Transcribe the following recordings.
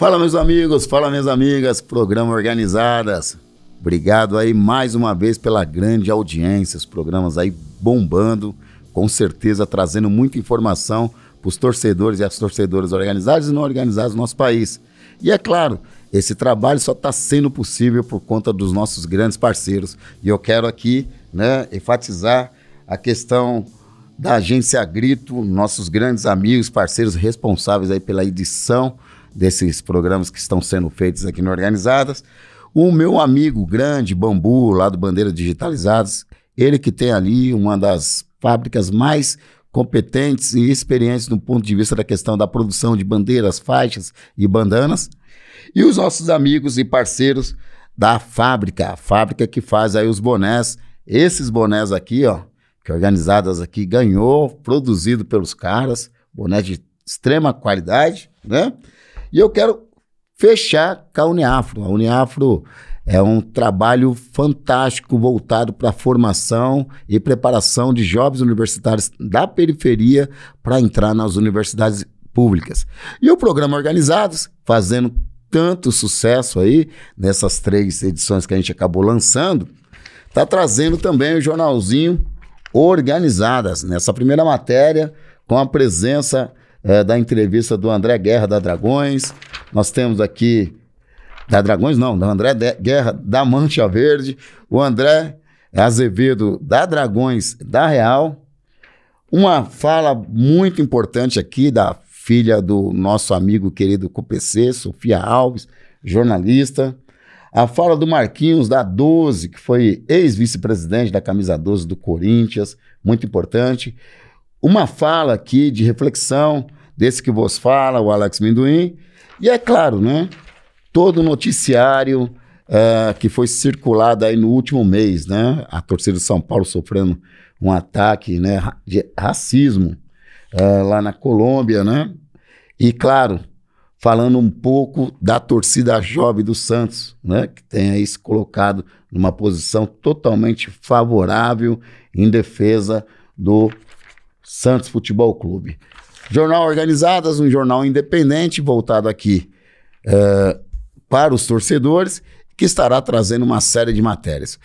Fala, meus amigos, fala, minhas amigas, programa Organizadas. Obrigado aí mais uma vez pela grande audiência, os programas aí bombando, com certeza trazendo muita informação para os torcedores e as torcedoras organizados e não organizados do nosso país. E é claro, esse trabalho só está sendo possível por conta dos nossos grandes parceiros. E eu quero aqui, enfatizar a questão da Agência Grito, nossos grandes amigos, parceiros responsáveis aí pela edição desses programas que estão sendo feitos aqui no Organizadas. O meu amigo grande, Bambu, lá do Bandeiras Digitalizadas, ele que tem ali uma das fábricas mais competentes e experientes do ponto de vista da questão da produção de bandeiras, faixas e bandanas. E os nossos amigos e parceiros da fábrica, a fábrica que faz aí os bonés, esses bonés aqui, ó, que Organizadas aqui ganhou, produzido pelos caras, bonés de extrema qualidade, né? E eu quero fechar com a Uniafro. A Uniafro é um trabalho fantástico voltado para a formação e preparação de jovens universitários da periferia para entrar nas universidades públicas. E o programa Organizados, fazendo tanto sucesso aí nessas 3 edições que a gente acabou lançando, está trazendo também o jornalzinho Organizadas, nessa primeira matéria, com a presença da entrevista do André Guerra da Dragões. Nós temos aqui da Dragões não, da André Guerra da Mancha Verde, o André Azevedo da Dragões da Real. Uma fala muito importante aqui da filha do nosso amigo querido CUPC, Sofia Alves, jornalista. A fala do Marquinhos da 12, que foi ex-vice-presidente da camisa 12 do Corinthians, muito importante. Uma fala aqui de reflexão desse que vos fala, o Alex Minduim. E é claro, né? Todo o noticiário que foi circulado aí no último mês, né? A torcida de São Paulo sofrendo um ataque, né, de racismo lá na Colômbia, né? E claro, falando um pouco da torcida jovem do Santos, né? Que tem aí se colocado numa posição totalmente favorável em defesa do Santos Futebol Clube. Jornal Organizadas, um jornal independente voltado aqui para os torcedores, que estará trazendo uma série de matérias.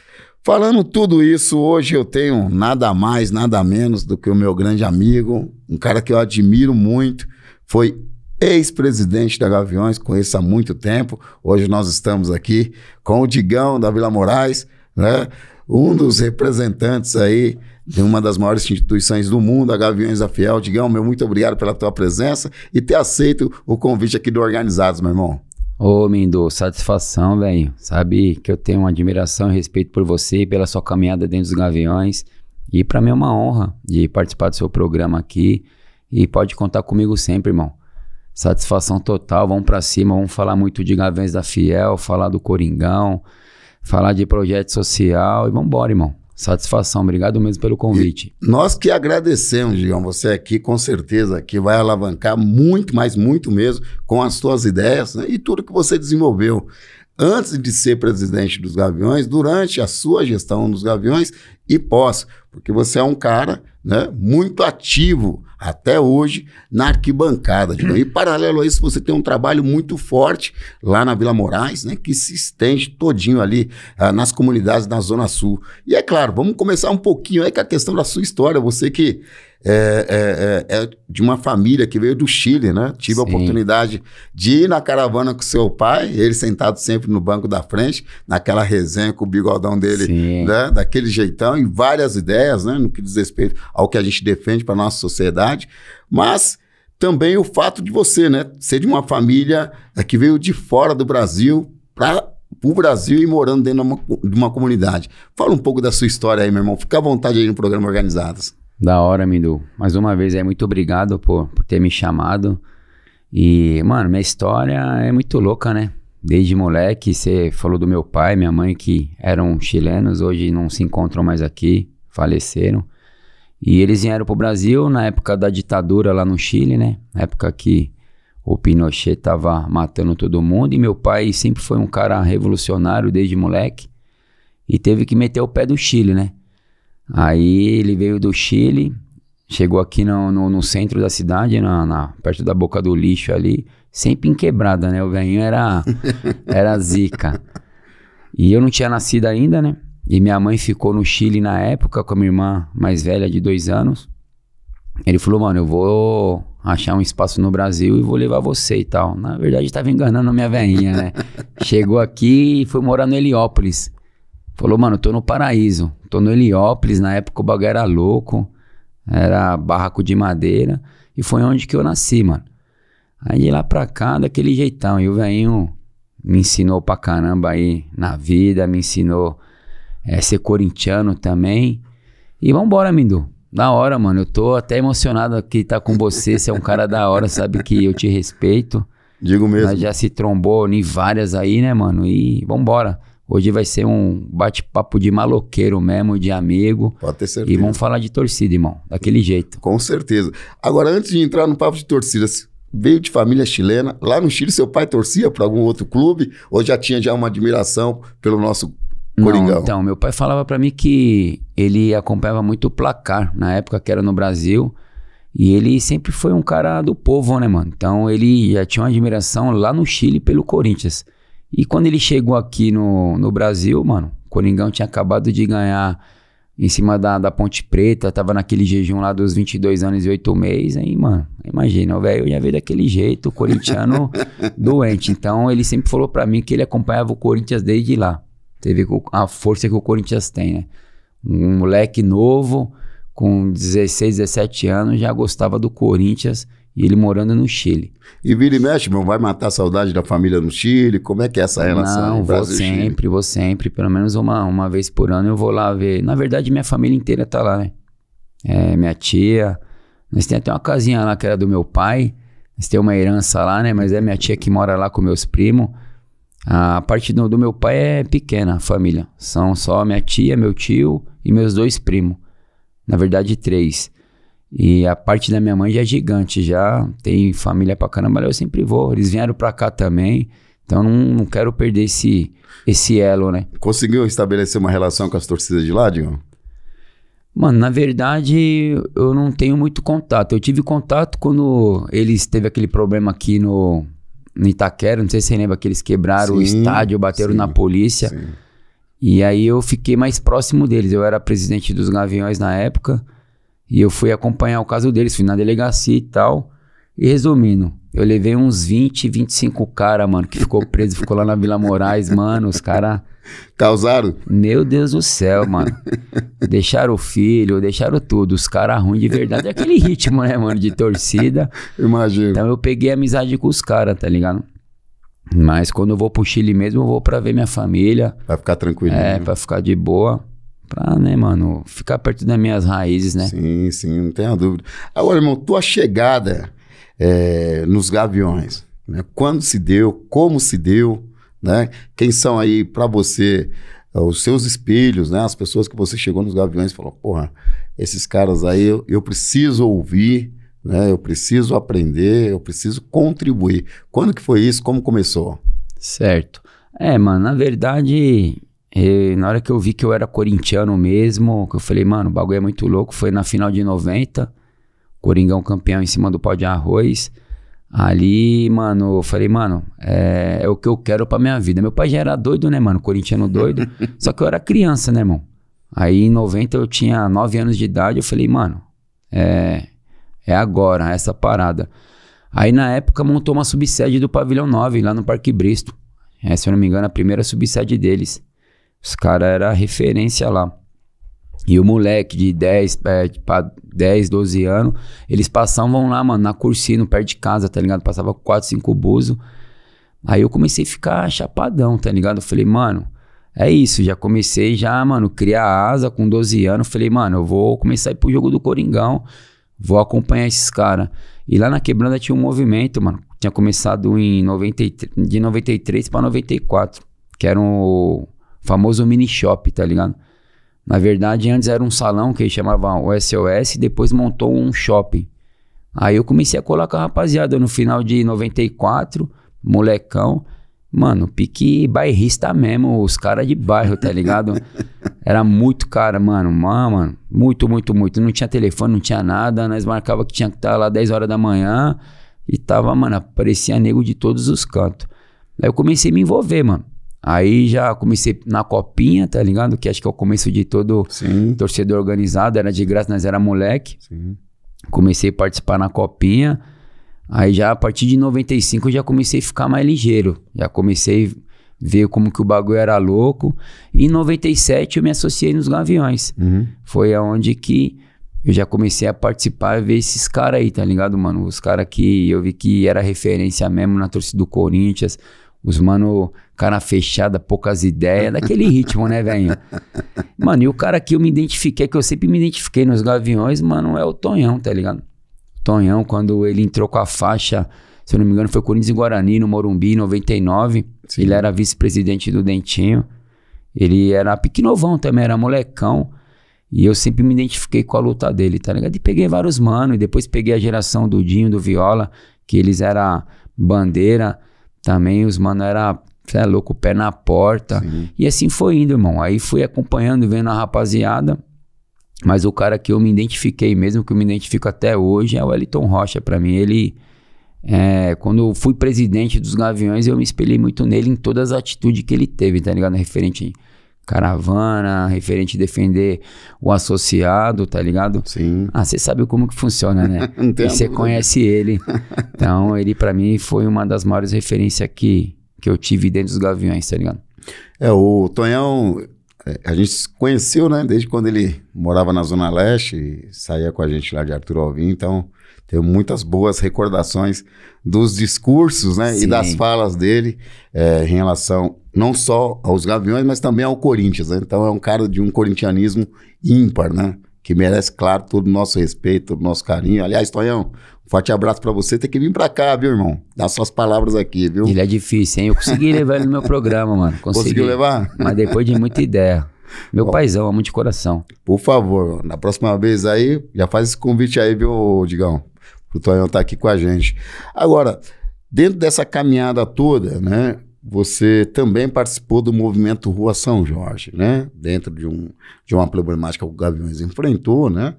Falando tudo isso, hoje eu tenho nada mais, nada menos do que o meu grande amigo, um cara que eu admiro muito, foi ex-presidente da Gaviões, conheço há muito tempo. Hoje nós estamos aqui com o Digão da Vila Moraes, né? Um dos representantes aí de uma das maiores instituições do mundo, a Gaviões da Fiel. Digão, meu muito obrigado pela tua presença e ter aceito o convite aqui do Organizados, meu irmão. Ô, Mindu, satisfação, velho. Sabe que eu tenho uma admiração e respeito por você e pela sua caminhada dentro dos Gaviões. E para mim é uma honra de participar do seu programa aqui. E pode contar comigo sempre, irmão. Satisfação total, vamos para cima, vamos falar muito de Gaviões da Fiel, falar do Coringão, falar de projeto social e vamos embora, irmão. Satisfação, obrigado mesmo pelo convite. E nós que agradecemos, Digão, você aqui com certeza que vai alavancar muito, mas muito mesmo, com as suas ideias, né, e tudo que você desenvolveu antes de ser presidente dos Gaviões, durante a sua gestão dos Gaviões e pós, porque você é um cara, né, muito ativo até hoje na arquibancada. E paralelo a isso, você tem um trabalho muito forte lá na Vila Moraes, né, que se estende todinho ali nas comunidades da Zona Sul. E é claro, vamos começar um pouquinho aí com a questão da sua história. Você que é de uma família que veio do Chile, né? Tive Sim. a oportunidade de ir na caravana com seu pai, ele sentado sempre no banco da frente, naquela resenha com o bigodão dele, né? Daquele jeitão, e várias ideias, né? No que diz respeito ao que a gente defende para a nossa sociedade, mas também o fato de você, né, ser de uma família que veio de fora do Brasil para o Brasil e morando dentro de uma comunidade. Fala um pouco da sua história aí, meu irmão. Fica à vontade aí no programa Organizados. Da hora, Mindu. Mais uma vez aí, muito obrigado por ter me chamado. E, mano, minha história é muito louca, né? Desde moleque, você falou do meu pai, minha mãe, que eram chilenos, hoje não se encontram mais aqui, faleceram. E eles vieram pro Brasil na época da ditadura lá no Chile, né? Na época que o Pinochet tava matando todo mundo. E meu pai sempre foi um cara revolucionário desde moleque. E teve que meter o pé do Chile, né? Aí ele veio do Chile, chegou aqui no centro da cidade, perto da Boca do Lixo ali, sempre em quebrada, né? O velhinho era zica. E eu não tinha nascido ainda, né? E minha mãe ficou no Chile na época com a minha irmã mais velha de 2 anos. Ele falou, mano, eu vou achar um espaço no Brasil e vou levar você e tal. Na verdade, tava enganando a minha velhinha, né? Chegou aqui e foi morar no Heliópolis. Falou, mano, tô no paraíso. Tô no Heliópolis, na época o bagulho era louco. Era barraco de madeira. E foi onde que eu nasci, mano. Aí de lá pra cá, daquele jeitão. E o velhinho me ensinou pra caramba aí na vida. Me ensinou a ser corintiano também. E vambora, Mindu. Da hora, mano. Eu tô até emocionado aqui estar com você. Você é um cara da hora, sabe que eu te respeito. Digo mesmo. Nós já se trombou em várias aí, né, mano? E vambora. Hoje vai ser um bate-papo de maloqueiro mesmo, de amigo. Pode ter certeza. E vamos falar de torcida, irmão. Daquele jeito. Com certeza. Agora, antes de entrar no papo de torcida, veio de família chilena. Lá no Chile, seu pai torcia para algum outro clube? Ou já tinha uma admiração pelo nosso Coringão? Não, então, meu pai falava pra mim que ele acompanhava muito o Placar, na época que era no Brasil. E ele sempre foi um cara do povo, né, mano? Então, ele já tinha uma admiração lá no Chile pelo Corinthians. E quando ele chegou aqui no Brasil, mano, o Coringão tinha acabado de ganhar em cima da Ponte Preta, tava naquele jejum lá dos 22 anos e 8 meses, aí, mano, imagina, o velho já veio daquele jeito, o corintiano doente. Então, ele sempre falou pra mim que ele acompanhava o Corinthians desde lá. Teve a força que o Corinthians tem, né? Um moleque novo, com 16, 17 anos, já gostava do Corinthians. E ele morando no Chile. E vira e mexe, meu, vai matar a saudade da família no Chile? Como é que é essa relação? Não, vou sempre. Pelo menos uma vez por ano eu vou lá ver. Na verdade, minha família inteira tá lá, né? Minha tia. Nós temos até uma casinha lá que era do meu pai. Nós temos uma herança lá, né? Mas é minha tia que mora lá com meus primos. A parte do meu pai é pequena, a família. São só minha tia, meu tio e meus 2 primos. Na verdade, 3. E a parte da minha mãe já é gigante, já tem família pra caramba, eu sempre vou. Eles vieram pra cá também, então não quero perder esse elo, né? Conseguiu estabelecer uma relação com as torcidas de lá, Digão? Mano, na verdade, eu não tenho muito contato. Eu tive contato quando eles teve aquele problema aqui no Itaquera, não sei se você lembra, que eles quebraram o estádio, bateram na polícia. Sim. E aí eu fiquei mais próximo deles. Eu era presidente dos Gaviões na época. E eu fui acompanhar o caso deles, fui na delegacia e tal. E resumindo, eu levei uns 20, 25 caras, mano, que ficou preso, ficou lá na Vila Moraes, mano, os caras... Causaram? Meu Deus do céu, mano. Deixaram o filho, deixaram tudo, os caras ruins de verdade. É aquele ritmo, né, mano, de torcida. Imagino. Então eu peguei amizade com os caras, tá ligado? Mas quando eu vou pro Chile mesmo, eu vou pra ver minha família. Vai ficar tranquilo. Pra ficar de boa. Pra, né, mano, ficar perto das minhas raízes, né? Sim, não tenha dúvida. Agora, irmão, tua chegada nos Gaviões, né? Quando se deu, como se deu, né? Quem são aí pra você os seus espelhos, né? As pessoas que você chegou nos Gaviões e falou, porra, esses caras aí eu preciso ouvir, né? Eu preciso aprender, eu preciso contribuir. Quando que foi isso? Como começou? Certo. Mano, na verdade... na hora que eu vi que eu era corintiano mesmo, que eu falei, mano, o bagulho é muito louco, foi na final de 90, Coringão campeão em cima do pau de arroz. Ali, mano, eu falei, mano, é o que eu quero pra minha vida. Meu pai já era doido, né, mano, corintiano doido, só que eu era criança, né, irmão? Aí em 90 eu tinha 9 anos de idade, eu falei, mano, é agora, essa parada. Aí na época montou uma subsede do Pavilhão 9, lá no Parque Bristo. Se eu não me engano, a primeira subsede deles. Os caras eram referência lá. E o moleque de 10, 12 anos, eles passavam lá, mano, na Cursino, perto de casa, tá ligado? Passava 4, 5 buzo. Aí eu comecei a ficar chapadão, tá ligado? Eu falei, mano, é isso. Já comecei mano, criar asa com 12 anos. Falei, mano, eu vou começar a ir pro jogo do Coringão. Vou acompanhar esses caras. E lá na Quebrada tinha um movimento, mano. Tinha começado de 93 pra 94. Que era o famoso mini shop, tá ligado? Na verdade, antes era um salão que chamava o SOS, e depois montou um shopping. Aí eu comecei a colar com a rapaziada no final de 94, molecão. Mano, pique bairrista mesmo, os caras de bairro, tá ligado? Era muito cara, mano, muito. Não tinha telefone, não tinha nada. Nós marcava que tinha que estar lá 10 horas da manhã. E tava, mano, aparecia nego de todos os cantos. Aí eu comecei a me envolver, mano. Aí já comecei na copinha, tá ligado? Que acho que é o começo de todo torcedor organizado. Era de graça, nós era moleque. Sim. Comecei a participar na copinha. Aí já a partir de 95 eu já comecei a ficar mais ligeiro. Já comecei a ver como que o bagulho era louco. E em 97 eu me associei nos Gaviões. Foi aonde que eu já comecei a participar e ver esses caras aí, tá ligado, mano? Os caras que eu vi que era referência mesmo na torcida do Corinthians. Os mano, cara fechada, poucas ideias, daquele ritmo, né, velho? Mano, e o cara que eu me identifiquei, que eu sempre me identifiquei nos Gaviões, mano, é o Tonhão, tá ligado? Tonhão, quando ele entrou com a faixa, se eu não me engano, foi Corinthians e Guarani, no Morumbi, em 99. Sim. Ele era vice-presidente do Dentinho. Ele era pequenovão também, era molecão. E eu sempre me identifiquei com a luta dele, tá ligado? E peguei vários manos, e depois peguei a geração do Dinho, do Viola, que eles eram bandeira. Também os mano era, cê é louco, pé na porta. Sim. E assim foi indo, irmão. Aí fui acompanhando, vendo a rapaziada. Mas o cara que eu me identifiquei mesmo, que eu me identifico até hoje, é o Wellington Rocha. Pra mim, ele... quando eu fui presidente dos Gaviões, eu me espelhei muito nele em todas as atitudes que ele teve, tá ligado? Referente caravana, referente defender o associado, tá ligado? Sim. Ah, você sabe como que funciona, né? E você conhece ele. Então, ele pra mim foi uma das maiores referências que eu tive dentro dos Gaviões, tá ligado? O Tonhão, a gente se conheceu, né? Desde quando ele morava na Zona Leste e saía com a gente lá de Arthur Alvim, então tenho muitas boas recordações dos discursos, né? Sim. E das falas dele em relação não só aos Gaviões, mas também ao Corinthians, né? Então é um cara de um corintianismo ímpar, né? Que merece, claro, todo o nosso respeito, todo o nosso carinho. Aliás, Tonhão, um forte abraço pra você. Tem que vir pra cá, viu, irmão? Dá suas palavras aqui, viu? Ele é difícil, hein? Eu consegui levar ele no meu programa, mano. Conseguiu levar? Mas depois de muita ideia. Meu paizão, amo de coração. Por favor, na próxima vez aí, já faz esse convite aí, viu, Digão? O Tonhão tá aqui com a gente. Agora, dentro dessa caminhada toda, né, você também participou do movimento Rua São Jorge, né? Dentro de uma problemática que o Gaviões enfrentou, né?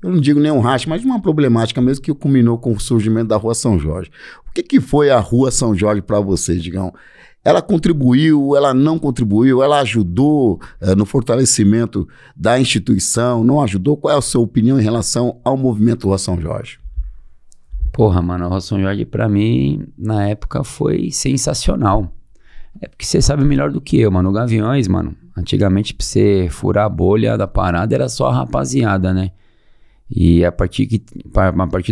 Eu não digo nem um racha, mas uma problemática mesmo que culminou com o surgimento da Rua São Jorge. O que foi a Rua São Jorge para você, Digão? Ela contribuiu, ela não contribuiu, ela ajudou no fortalecimento da instituição, não ajudou? Qual é a sua opinião em relação ao movimento Rua São Jorge? Porra, mano, a Rua São Jorge pra mim, na época, foi sensacional. É porque você sabe melhor do que eu, mano. O Gaviões, mano, antigamente pra você furar a bolha da parada era só a rapaziada, né? E a partir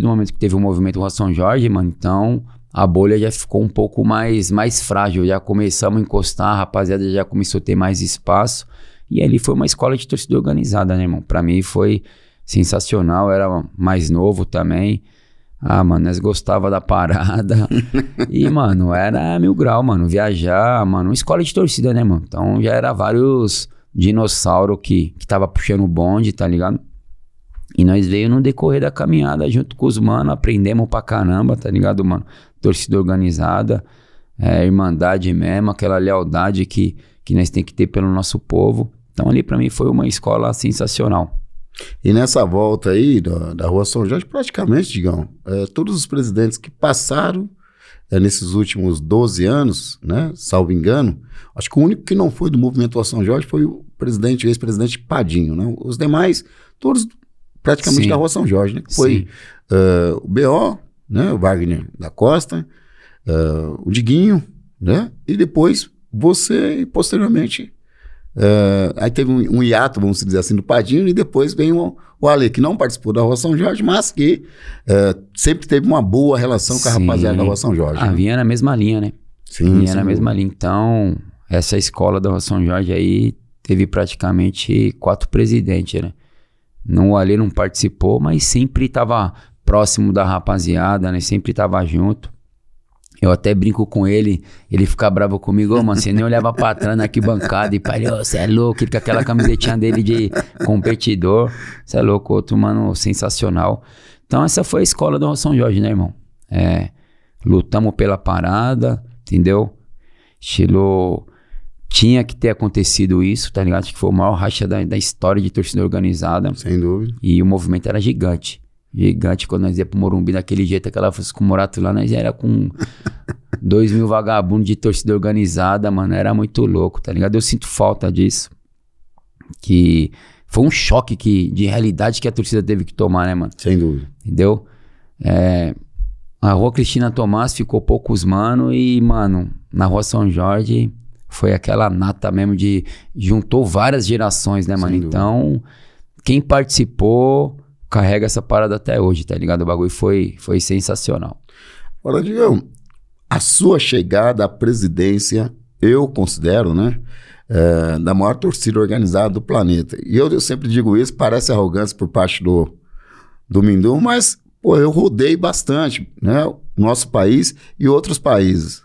do momento que teve o movimento Rua São Jorge, mano, então a bolha já ficou um pouco mais frágil. Já começamos a encostar, a rapaziada já começou a ter mais espaço. E ali foi uma escola de torcida organizada, né, irmão? Pra mim foi sensacional, era mais novo também. Ah, mano, nós gostava da parada. E, mano, era 1000 grau, mano. Viajar, mano, uma escola de torcida, né, mano? Então já era vários dinossauros que tava puxando o bonde, tá ligado? E nós veio no decorrer da caminhada junto com os mano, aprendemos pra caramba, tá ligado, mano? Torcida organizada, irmandade mesmo, aquela lealdade que nós tem que ter pelo nosso povo. Então ali pra mim foi uma escola sensacional. E nessa volta aí da Rua São Jorge, praticamente, Digão, todos os presidentes que passaram nesses últimos 12 anos, né, salvo engano, acho que o único que não foi do movimento Rua São Jorge foi o ex-presidente Padinho, né? Os demais, todos praticamente Sim. da Rua São Jorge, né? Que foi o B.O., né, o Wagner da Costa, o Diguinho, né? E depois você e posteriormente... aí teve um hiato, vamos dizer assim, do Padinho, e depois vem o Ale, que não participou da Rua São Jorge, mas que sempre teve uma boa relação com a rapaziada da Rua São Jorge. Ah, né? Vinha na mesma linha, né? Sim, vinha na mesma linha. Então, essa escola da Rua São Jorge aí teve praticamente 4 presidentes, né? O Ale não participou, mas sempre estava próximo da rapaziada, né? Sempre estava junto. Eu até brinco com ele, ele fica bravo comigo, mano, você nem olhava pra trás na arquibancada e pai, você é louco, ele com aquela camisetinha dele de competidor, você é louco, outro mano sensacional. Então essa foi a escola do São Jorge, né, irmão? Lutamos pela parada, entendeu? Estilo, tinha que ter acontecido isso, tá ligado? Acho que foi o maior racha da história de torcida organizada. Sem dúvida. E o movimento era gigante. gigante. Quando nós ia pro Morumbi daquele jeito, aquela fosse com o Morato lá, nós era com 2.000 vagabundos de torcida organizada, mano. Era muito louco, tá ligado? Eu sinto falta disso. Que foi um choque de realidade que a torcida teve que tomar, né, mano? Sem dúvida. Entendeu? A Rua Cristina Tomás ficou poucos mano e, mano, na Rua São Jorge foi aquela nata mesmo juntou várias gerações, né, mano? Então, quem participou carrega essa parada até hoje, tá ligado? O bagulho foi sensacional. Agora, Digão, a sua chegada à presidência, eu considero, né, da maior torcida organizada do planeta. E eu sempre digo isso, parece arrogância por parte do Mindum, mas, pô, eu rodei bastante, né, o nosso país e outros países.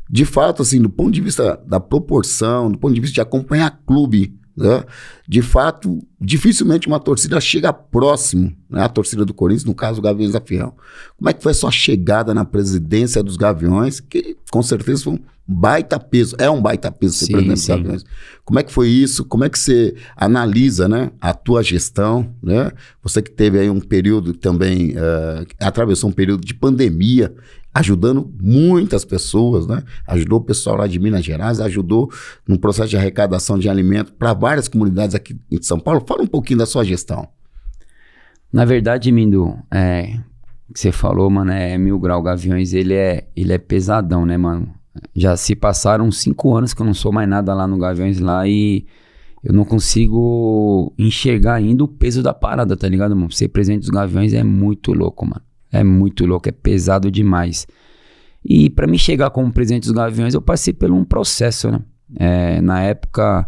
De fato, assim, do ponto de vista da proporção, do ponto de vista de acompanhar clube, né, de fato, dificilmente uma torcida chega próximo, né, a torcida do Corinthians, no caso, o Gaviões da Fiel. Como é que foi a sua chegada na presidência dos Gaviões, que com certeza foi um baita peso, é um baita peso ser presidente dos Gaviões. Como é que foi isso? Como é que você analisa, né, a tua gestão, né? Você que teve aí um período também, atravessou um período de pandemia, ajudando muitas pessoas, né? Ajudou o pessoal lá de Minas Gerais, ajudou no processo de arrecadação de alimento para várias comunidades aqui em São Paulo. Fala um pouquinho da sua gestão. Na verdade, Mindu, o que você falou, mano, é 1000 grau. Gaviões, ele é pesadão, né, mano? Já se passaram 5 anos que eu não sou mais nada lá no Gaviões lá e eu não consigo enxergar ainda o peso da parada, tá ligado, mano? Ser presidente dos Gaviões é muito louco, mano. É muito louco, é pesado demais. E pra mim chegar como presidente dos Gaviões, eu passei por um processo, né? Na época,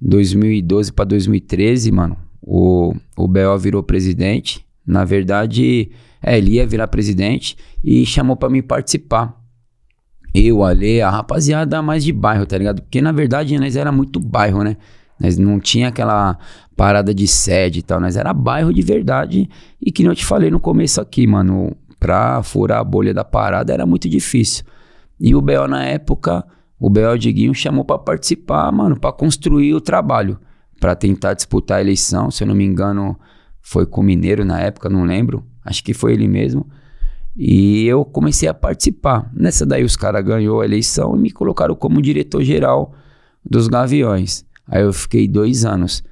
2012 pra 2013, mano, o B.O. virou presidente. Na verdade, ele ia virar presidente e chamou pra mim participar. Eu, Ale, a rapaziada mais de bairro, tá ligado? Porque na verdade nós era muito bairro, né? Nós não tinha aquela parada de sede e tal, nós era bairro de verdade. E que nem eu te falei no começo aqui, mano, pra furar a bolha da parada era muito difícil. E o B.O. na época, o B.O. Diguinho chamou pra participar, mano, pra construir o trabalho, pra tentar disputar a eleição. Se eu não me engano, foi com o Mineiro na época, não lembro, acho que foi ele mesmo. E eu comecei a participar. Nessa daí os caras ganhou a eleição e me colocaram como diretor-geral dos Gaviões. Aí eu fiquei 2 anos.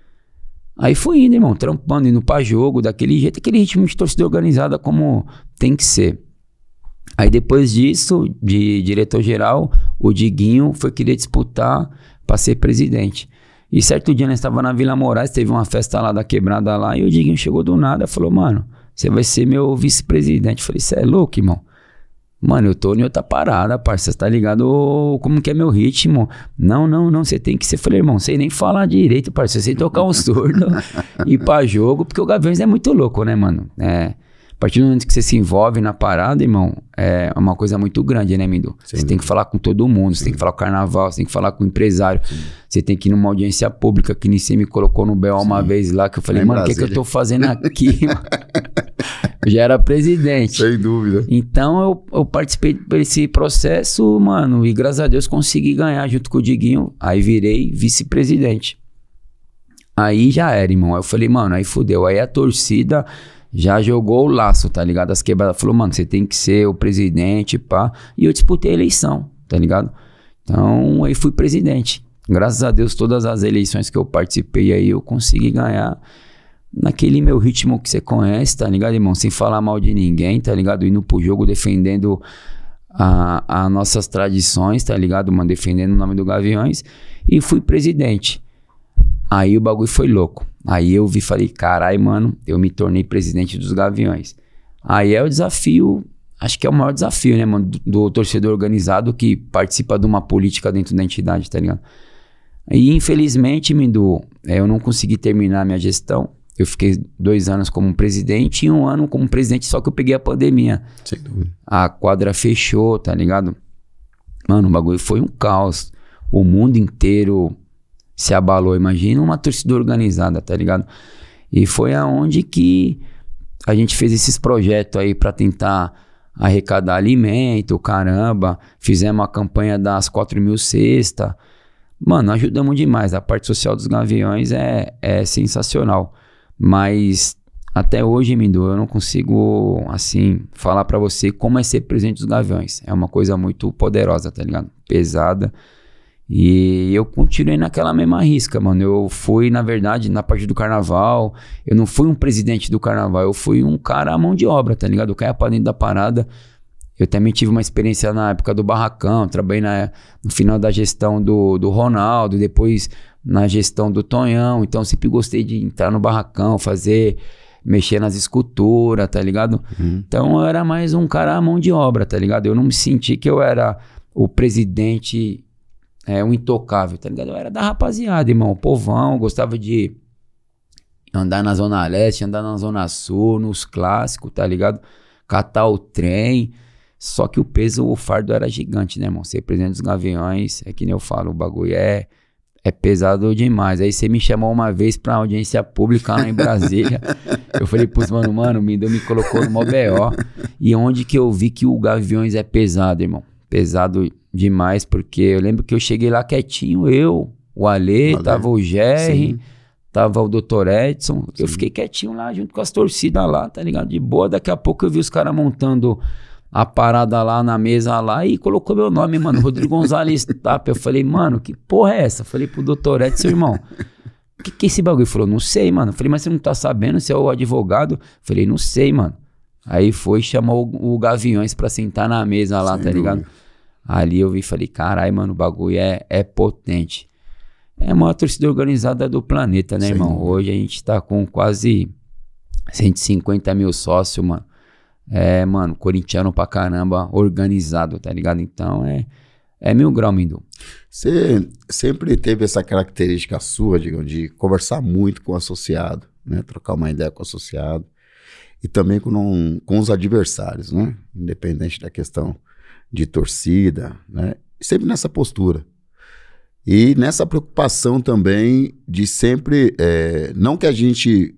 Aí fui indo, irmão, trampando, indo pra jogo, daquele jeito, aquele ritmo de torcida organizada como tem que ser. Aí depois disso, de diretor-geral, o Diguinho foi querer disputar pra ser presidente. E certo dia nós estávamos na Vila Moraes, teve uma festa lá da quebrada lá, e o Diguinho chegou do nada e falou, mano, você vai ser meu vice-presidente. Eu falei, você é louco, irmão? Mano, eu tô em outra parada, parça, você tá ligado como que é meu ritmo? Não, você tem que ser. Eu falei, irmão, sei nem falar direito, parça, você tocar um surdo e ir pra jogo, porque o Gaviões é muito louco, né, mano? A partir do momento que você se envolve na parada, irmão, é uma coisa muito grande, né, Mindu? Você tem que falar com todo mundo, você tem que falar com o carnaval, você tem que falar com o empresário, você tem que ir numa audiência pública, que nem você me colocou no BO uma vez lá, que eu falei, mano, o que eu tô fazendo aqui, mano? Eu já era presidente. Sem dúvida. Então eu participei desse processo, mano, e graças a Deus consegui ganhar junto com o Diguinho, aí virei vice-presidente. Aí já era, irmão, aí eu falei, mano, aí fudeu, aí a torcida já jogou o laço, tá ligado? As quebradas, falou, mano, você tem que ser o presidente, pá. E eu disputei a eleição, tá ligado? Então, aí fui presidente. Graças a Deus, todas as eleições que eu participei aí, eu consegui ganhar naquele meu ritmo que você conhece, tá ligado, irmão? Sem falar mal de ninguém, tá ligado? Indo pro jogo, defendendo as nossas tradições, tá ligado, mano? Defendendo o nome do Gaviões. E fui presidente. Aí o bagulho foi louco. Aí eu vi e falei, carai, mano, eu me tornei presidente dos Gaviões. Aí é o desafio, acho que é o maior desafio, né, mano, do torcedor organizado que participa de uma política dentro da entidade, tá ligado? E infelizmente, Mindu, eu não consegui terminar a minha gestão. Eu fiquei 2 anos como presidente e 1 ano como presidente, só que eu peguei a pandemia. Sem dúvida. A quadra fechou, tá ligado? Mano, o bagulho foi um caos. O mundo inteiro se abalou, imagina uma torcida organizada, tá ligado? E foi aonde que a gente fez esses projetos aí pra tentar arrecadar alimento, caramba, fizemos a campanha das 4.000 cestas. Mano, ajudamos demais, a parte social dos Gaviões é sensacional, mas até hoje, Mindu, eu não consigo, assim, falar pra você como é ser presidente dos Gaviões. É uma coisa muito poderosa, tá ligado? Pesada. E eu continuei naquela mesma risca, mano. Eu fui, na verdade, na parte do carnaval, eu não fui um presidente do carnaval, eu fui um cara à mão de obra, tá ligado? Eu caía pra dentro da parada. Eu também tive uma experiência na época do Barracão, trabalhei no final da gestão do Ronaldo, depois na gestão do Tonhão. Então, eu sempre gostei de entrar no Barracão, mexer nas esculturas, tá ligado? Então, eu era mais um cara à mão de obra, tá ligado? Eu não me senti que eu era o presidente, um intocável, tá ligado? Eu era da rapaziada, irmão, o povão, eu gostava de andar na Zona Leste, andar na Zona Sul, nos clássicos, tá ligado? Catar o trem. Só que o fardo era gigante, né, irmão? Ser presidente dos Gaviões, é que nem eu falo, o bagulho é pesado demais. Aí você me chamou uma vez pra audiência pública lá em Brasília. Eu falei pros mano, o Mindu me colocou no mó BO. E onde que eu vi que o Gaviões é pesado, irmão? Pesado demais, porque eu lembro que eu cheguei lá quietinho, o Ale, tava o Jerry, sim, tava o Dr. Edson. Sim. Eu fiquei quietinho lá, junto com as torcidas lá, tá ligado? De boa, daqui a pouco eu vi os caras montando a parada lá na mesa lá e colocou meu nome, mano, Rodrigo Gonzalez Tapa. Eu falei, mano, que porra é essa? Eu falei pro Dr. Edson, irmão, que é esse bagulho? Ele falou, não sei, mano. Eu falei, mas você não tá sabendo, você é o advogado? Eu falei, não sei, mano. Aí foi, chamou o Gaviões pra sentar na mesa lá, tá ligado? Ali eu vi e falei, caralho, mano, o bagulho é potente. É a maior torcida organizada do planeta, né, irmão? Hoje a gente tá com quase 150 mil sócios, mano. Mano, corintiano pra caramba, organizado, tá ligado? Então, é 1000 graus, Mindu. Você sempre teve essa característica sua, digamos, de conversar muito com o associado, né? Trocar uma ideia com o associado e também com os adversários, né? Independente da questão de torcida, né? Sempre nessa postura. E nessa preocupação também de sempre, não que a gente,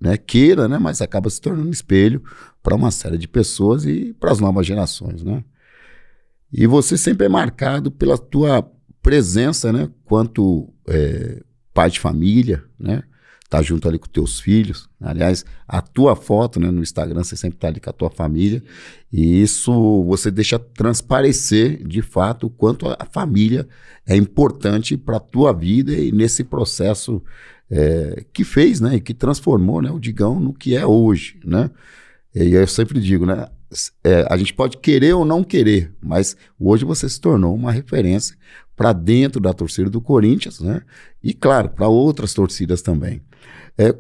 né, queira, né, mas acaba se tornando espelho para uma série de pessoas e para as novas gerações, né? E você sempre é marcado pela tua presença, né, quanto pai de família, né? Tá junto ali com teus filhos. Aliás, a tua foto, né, no Instagram, você sempre tá ali com a tua família. E isso você deixa transparecer, de fato, o quanto a família é importante para a tua vida e nesse processo que fez, né, e que transformou, né, o Digão no que é hoje, né? E eu sempre digo, né, a gente pode querer ou não querer, mas hoje você se tornou uma referência para dentro da torcida do Corinthians, né? E claro, para outras torcidas também.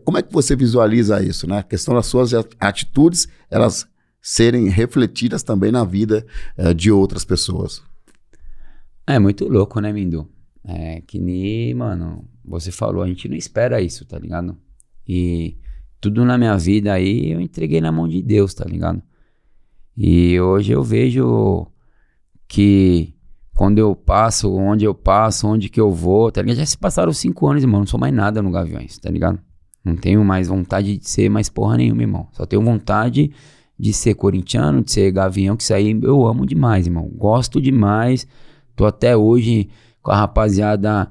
Como é que você visualiza isso, né? A questão das suas atitudes, elas serem refletidas também na vida de outras pessoas. É muito louco, né, Mindu? Que nem, mano, você falou, a gente não espera isso, tá ligado? E tudo na minha vida aí eu entreguei na mão de Deus, tá ligado? E hoje eu vejo que quando eu passo, onde que eu vou, tá ligado? Já se passaram 5 anos, irmão, não sou mais nada no Gaviões, tá ligado? Não tenho mais vontade de ser mais porra nenhuma, irmão. Só tenho vontade de ser corintiano, de ser Gavião, que isso aí eu amo demais, irmão. Gosto demais. Tô até hoje com a rapaziada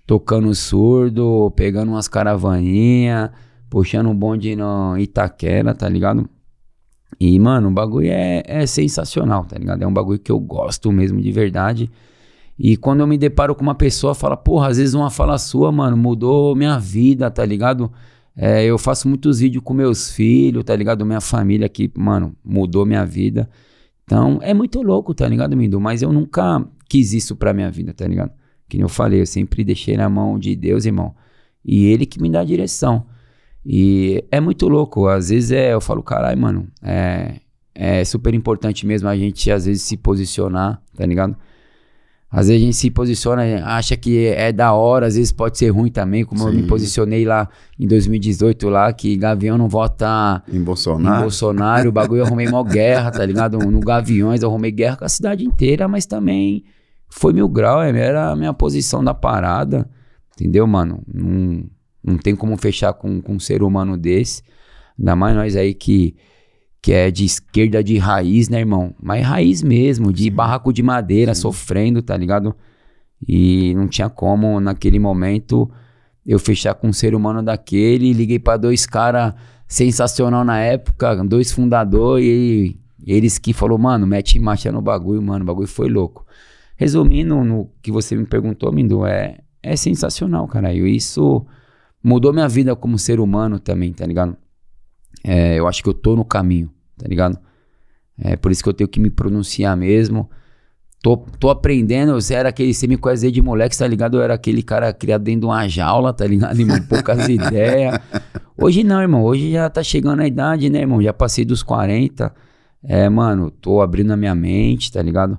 tocando surdo, pegando umas caravaninhas, puxando um bonde no Itaquera, tá ligado? E, mano, o bagulho é sensacional, tá ligado? É um bagulho que eu gosto mesmo de verdade. E quando eu me deparo com uma pessoa, fala, porra, às vezes uma fala sua, mano, mudou minha vida, tá ligado? Eu faço muitos vídeos com meus filhos, tá ligado? Minha família que, mano, mudou minha vida. Então, é muito louco, tá ligado, Mindu? Mas eu nunca quis isso pra minha vida, tá ligado? Que nem eu falei, eu sempre deixei na mão de Deus, irmão. E Ele que me dá a direção. E é muito louco, às vezes eu falo, caralho, mano, é super importante mesmo a gente às vezes se posicionar, tá ligado? Às vezes a gente se posiciona, acha que é da hora, às vezes pode ser ruim também, como Sim. Eu me posicionei lá em 2018 lá, que Gavião não vota em Bolsonaro, o bagulho eu arrumei mó guerra, tá ligado? No Gaviões eu arrumei guerra com a cidade inteira, mas também foi 1000 graus, era a minha posição da parada, entendeu, mano? Não tem como fechar com um ser humano desse. Ainda mais nós aí que é de esquerda de raiz, né, irmão? Mas raiz mesmo, de Sim. barraco de madeira, Sim. sofrendo, tá ligado? E não tinha como, naquele momento, eu fechar com um ser humano daquele. Liguei pra 2 caras sensacional na época, 2 fundadores e eles que falou, mano, mete marcha no bagulho, mano, o bagulho foi louco. Resumindo, no que você me perguntou, Mindu, é sensacional, caralho. Isso mudou minha vida como ser humano também, tá ligado? Eu acho que eu tô no caminho, tá ligado? Por isso que eu tenho que me pronunciar mesmo. Tô aprendendo, você me conhece de moleque, tá ligado? Eu era aquele cara criado dentro de uma jaula, tá ligado, irmão? Poucas ideias. Hoje não, irmão, hoje já tá chegando a idade, né, irmão? Já passei dos 40. Mano, tô abrindo a minha mente, tá ligado?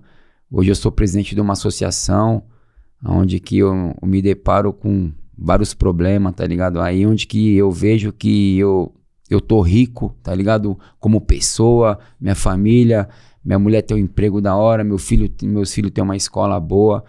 Hoje eu sou presidente de uma associação, onde que eu me deparo com vários problemas, tá ligado? Aí onde que eu vejo que eu tô rico, tá ligado? Como pessoa, minha família, minha mulher tem um emprego da hora, meus filhos têm uma escola boa.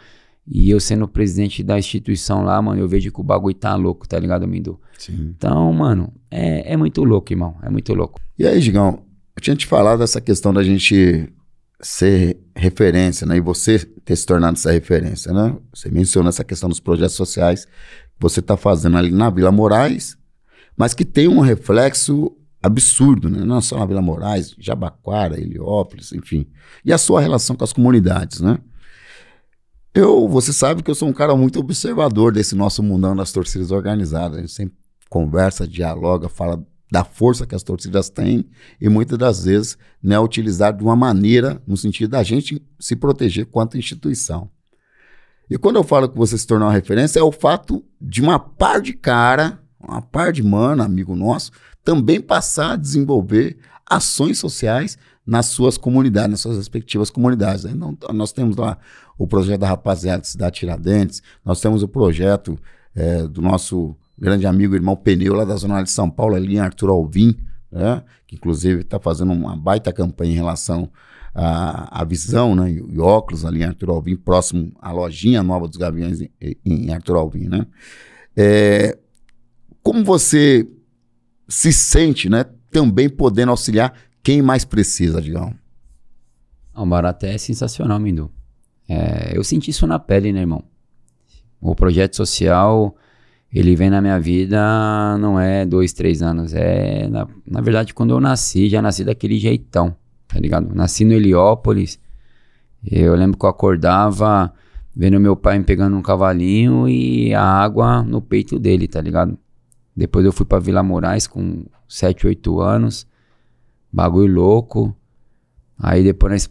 E eu sendo presidente da instituição lá, mano, eu vejo que o bagulho tá louco, tá ligado, Mindu? Sim. Então, mano, é muito louco, irmão, é muito louco. E aí, Gigão, eu tinha te falado dessa questão da gente ser referência, né? E você ter se tornado essa referência, né? Você mencionou essa questão dos projetos sociais que você tá fazendo ali na Vila Moraes, mas que tem um reflexo absurdo, né? Não só na Vila Moraes, Jabaquara, Heliópolis, enfim. E a sua relação com as comunidades, né? Você sabe que eu sou um cara muito observador desse nosso mundão das torcidas organizadas. A gente sempre conversa, dialoga, fala da força que as torcidas têm e muitas das vezes não é utilizado de uma maneira no sentido da gente se proteger quanto instituição. E quando eu falo que você se tornou uma referência, é o fato de uma par de cara, uma par de mano, amigo nosso, também passar a desenvolver ações sociais nas suas comunidades, nas suas respectivas comunidades. Então, nós temos lá o projeto da rapaziada da Cidade Tiradentes, nós temos o projeto do nosso grande amigo, irmão Pneu, lá da Zona de São Paulo, ali em Arthur Alvim, né? Que inclusive está fazendo uma baita campanha em relação à visão, né? E óculos ali em Arthur Alvim, próximo à lojinha nova dos Gaviões em Arthur Alvim, né? Como você se sente, né? Também podendo auxiliar quem mais precisa, Digão? O barato é sensacional, Mindu. Eu senti isso na pele, né, irmão? O projeto social, ele vem na minha vida não é 2, 3 anos. Na verdade, quando eu nasci, já nasci daquele jeitão, tá ligado? Nasci no Heliópolis. Eu lembro que eu acordava vendo meu pai me pegando um cavalinho e a água no peito dele, tá ligado? Depois eu fui pra Vila Moraes com 7, 8 anos. Bagulho louco. Aí depois nós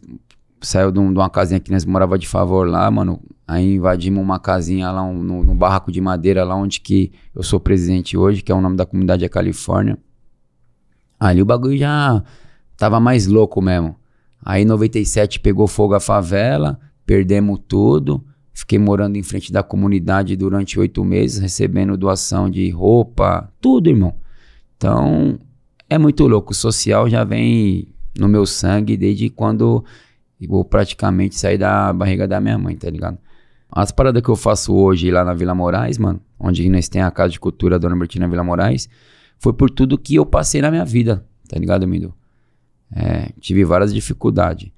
saiu de uma casinha que nós morava de favor lá, mano. Aí invadimos uma casinha lá no barraco de madeira, lá onde que eu sou presidente hoje, que é o nome da comunidade é Califórnia. Ali o bagulho já tava mais louco mesmo. Aí em 97 pegou fogo a favela, perdemos tudo. Fiquei morando em frente da comunidade durante 8 meses, recebendo doação de roupa, tudo, irmão. Então, é muito louco. O social já vem no meu sangue desde quando eu praticamente saí da barriga da minha mãe, tá ligado? As paradas que eu faço hoje lá na Vila Moraes, mano, onde nós tem a Casa de Cultura Dona Bertina Vila Moraes, foi por tudo que eu passei na minha vida, tá ligado, Mindu? Tive várias dificuldades.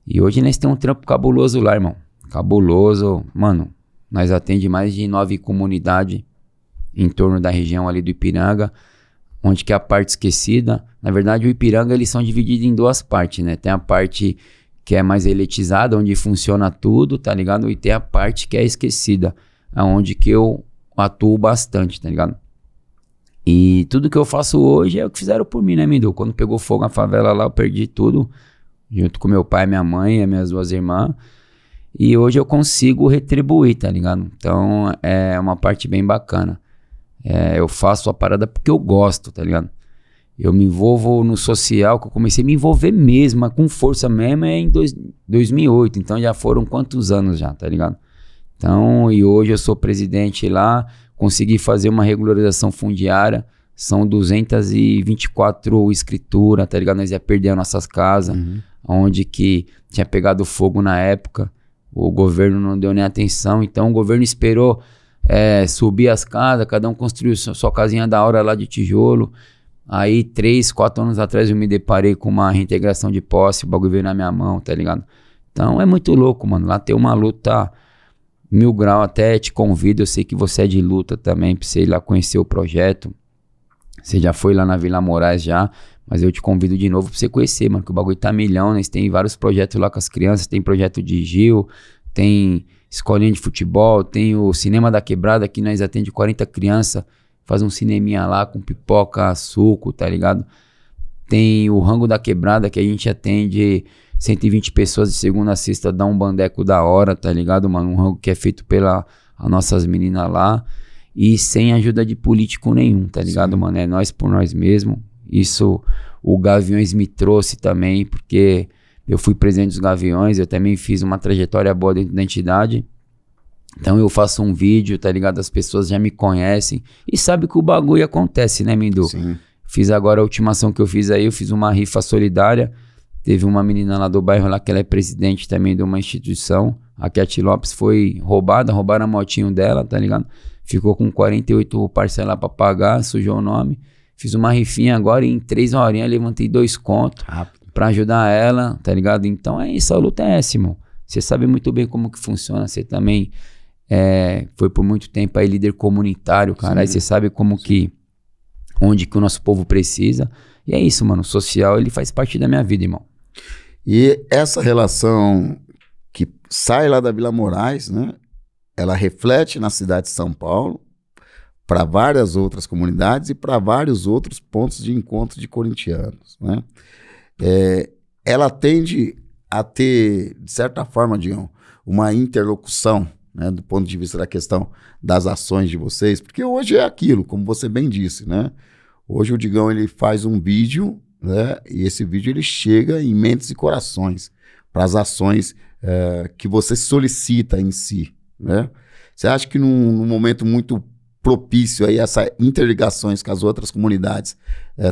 E hoje nós temos um trampo cabuloso lá, irmão. Cabuloso, mano. Nós atende mais de 9 comunidades em torno da região ali do Ipiranga, onde que é a parte esquecida. Na verdade, o Ipiranga, eles são divididos em 2 partes, né? Tem a parte que é mais elitizada, onde funciona tudo, tá ligado? E tem a parte que é esquecida, onde que eu atuo bastante, tá ligado? E tudo que eu faço hoje é o que fizeram por mim, né, Mindu? Quando pegou fogo na favela lá, eu perdi tudo, junto com meu pai, minha mãe e minhas 2 irmãs. E hoje eu consigo retribuir, tá ligado? Então é uma parte bem bacana. Eu faço a parada porque eu gosto, tá ligado? Eu me envolvo no social, que eu comecei a me envolver mesmo, com força mesmo, em 2008. Então já foram quantos anos já, tá ligado? Então, e hoje eu sou presidente lá, consegui fazer uma regularização fundiária, são 224 escrituras, tá ligado? Nós ia perder as nossas casas, onde que tinha pegado fogo na época. O governo não deu nem atenção, então o governo esperou subir as casas, cada um construiu sua casinha da hora lá de tijolo. Aí 3, 4 anos atrás eu me deparei com uma reintegração de posse, o bagulho veio na minha mão, tá ligado? Então é muito louco, mano. Lá tem uma luta 1000 graus, até te convido, eu sei que você é de luta também, pra você ir lá conhecer o projeto. Você já foi lá na Vila Moraes já, mas eu te convido de novo pra você conhecer, mano, que o bagulho tá milhão, né? Tem vários projetos lá com as crianças, tem projeto de Gil, tem escolinha de futebol, tem o Cinema da Quebrada, que nós atende 40 crianças, faz um cineminha lá com pipoca, suco, tá ligado? Tem o Rango da Quebrada, que a gente atende 120 pessoas de segunda a sexta, dá um bandeco da hora, tá ligado, mano? Um rango que é feito pela as nossas meninas lá e sem ajuda de político nenhum, tá ligado, mano? É nós por nós mesmos. Isso o Gaviões me trouxe também, porque eu fui presidente dos Gaviões, eu também fiz uma trajetória boa dentro da entidade. Então eu faço um vídeo, tá ligado? As pessoas já me conhecem e sabem que o bagulho acontece, né, Mindu? Sim. Fiz agora a última ação que eu fiz aí, eu fiz uma rifa solidária. Teve uma menina lá do bairro lá que ela é presidente também de uma instituição. A Cat Lopes foi roubada, roubaram a motinho dela, tá ligado? Ficou com 48 parcelas pra pagar, sujou o nome. Fiz uma rifinha agora e em 3 horinhas levantei 2 contos pra ajudar ela, tá ligado? Então é isso, a luta é essa, irmão. Você sabe muito bem como que funciona, você também foi por muito tempo aí líder comunitário, cara. Aí você sabe como que, onde que o nosso povo precisa. E é isso, mano, o social ele faz parte da minha vida, irmão. E essa relação que sai lá da Vila Moraes, né? Ela reflete na cidade de São Paulo para várias outras comunidades e para vários outros pontos de encontro de corintianos, né? Ela tende a ter, de certa forma, Digão, uma interlocução, né, do ponto de vista da questão das ações de vocês, porque hoje é aquilo, como você bem disse, né? Hoje o Digão ele faz um vídeo, né, e esse vídeo ele chega em mentes e corações para as ações que você solicita em si, né? Você acha que num momento muito propício aí essas interligações com as outras comunidades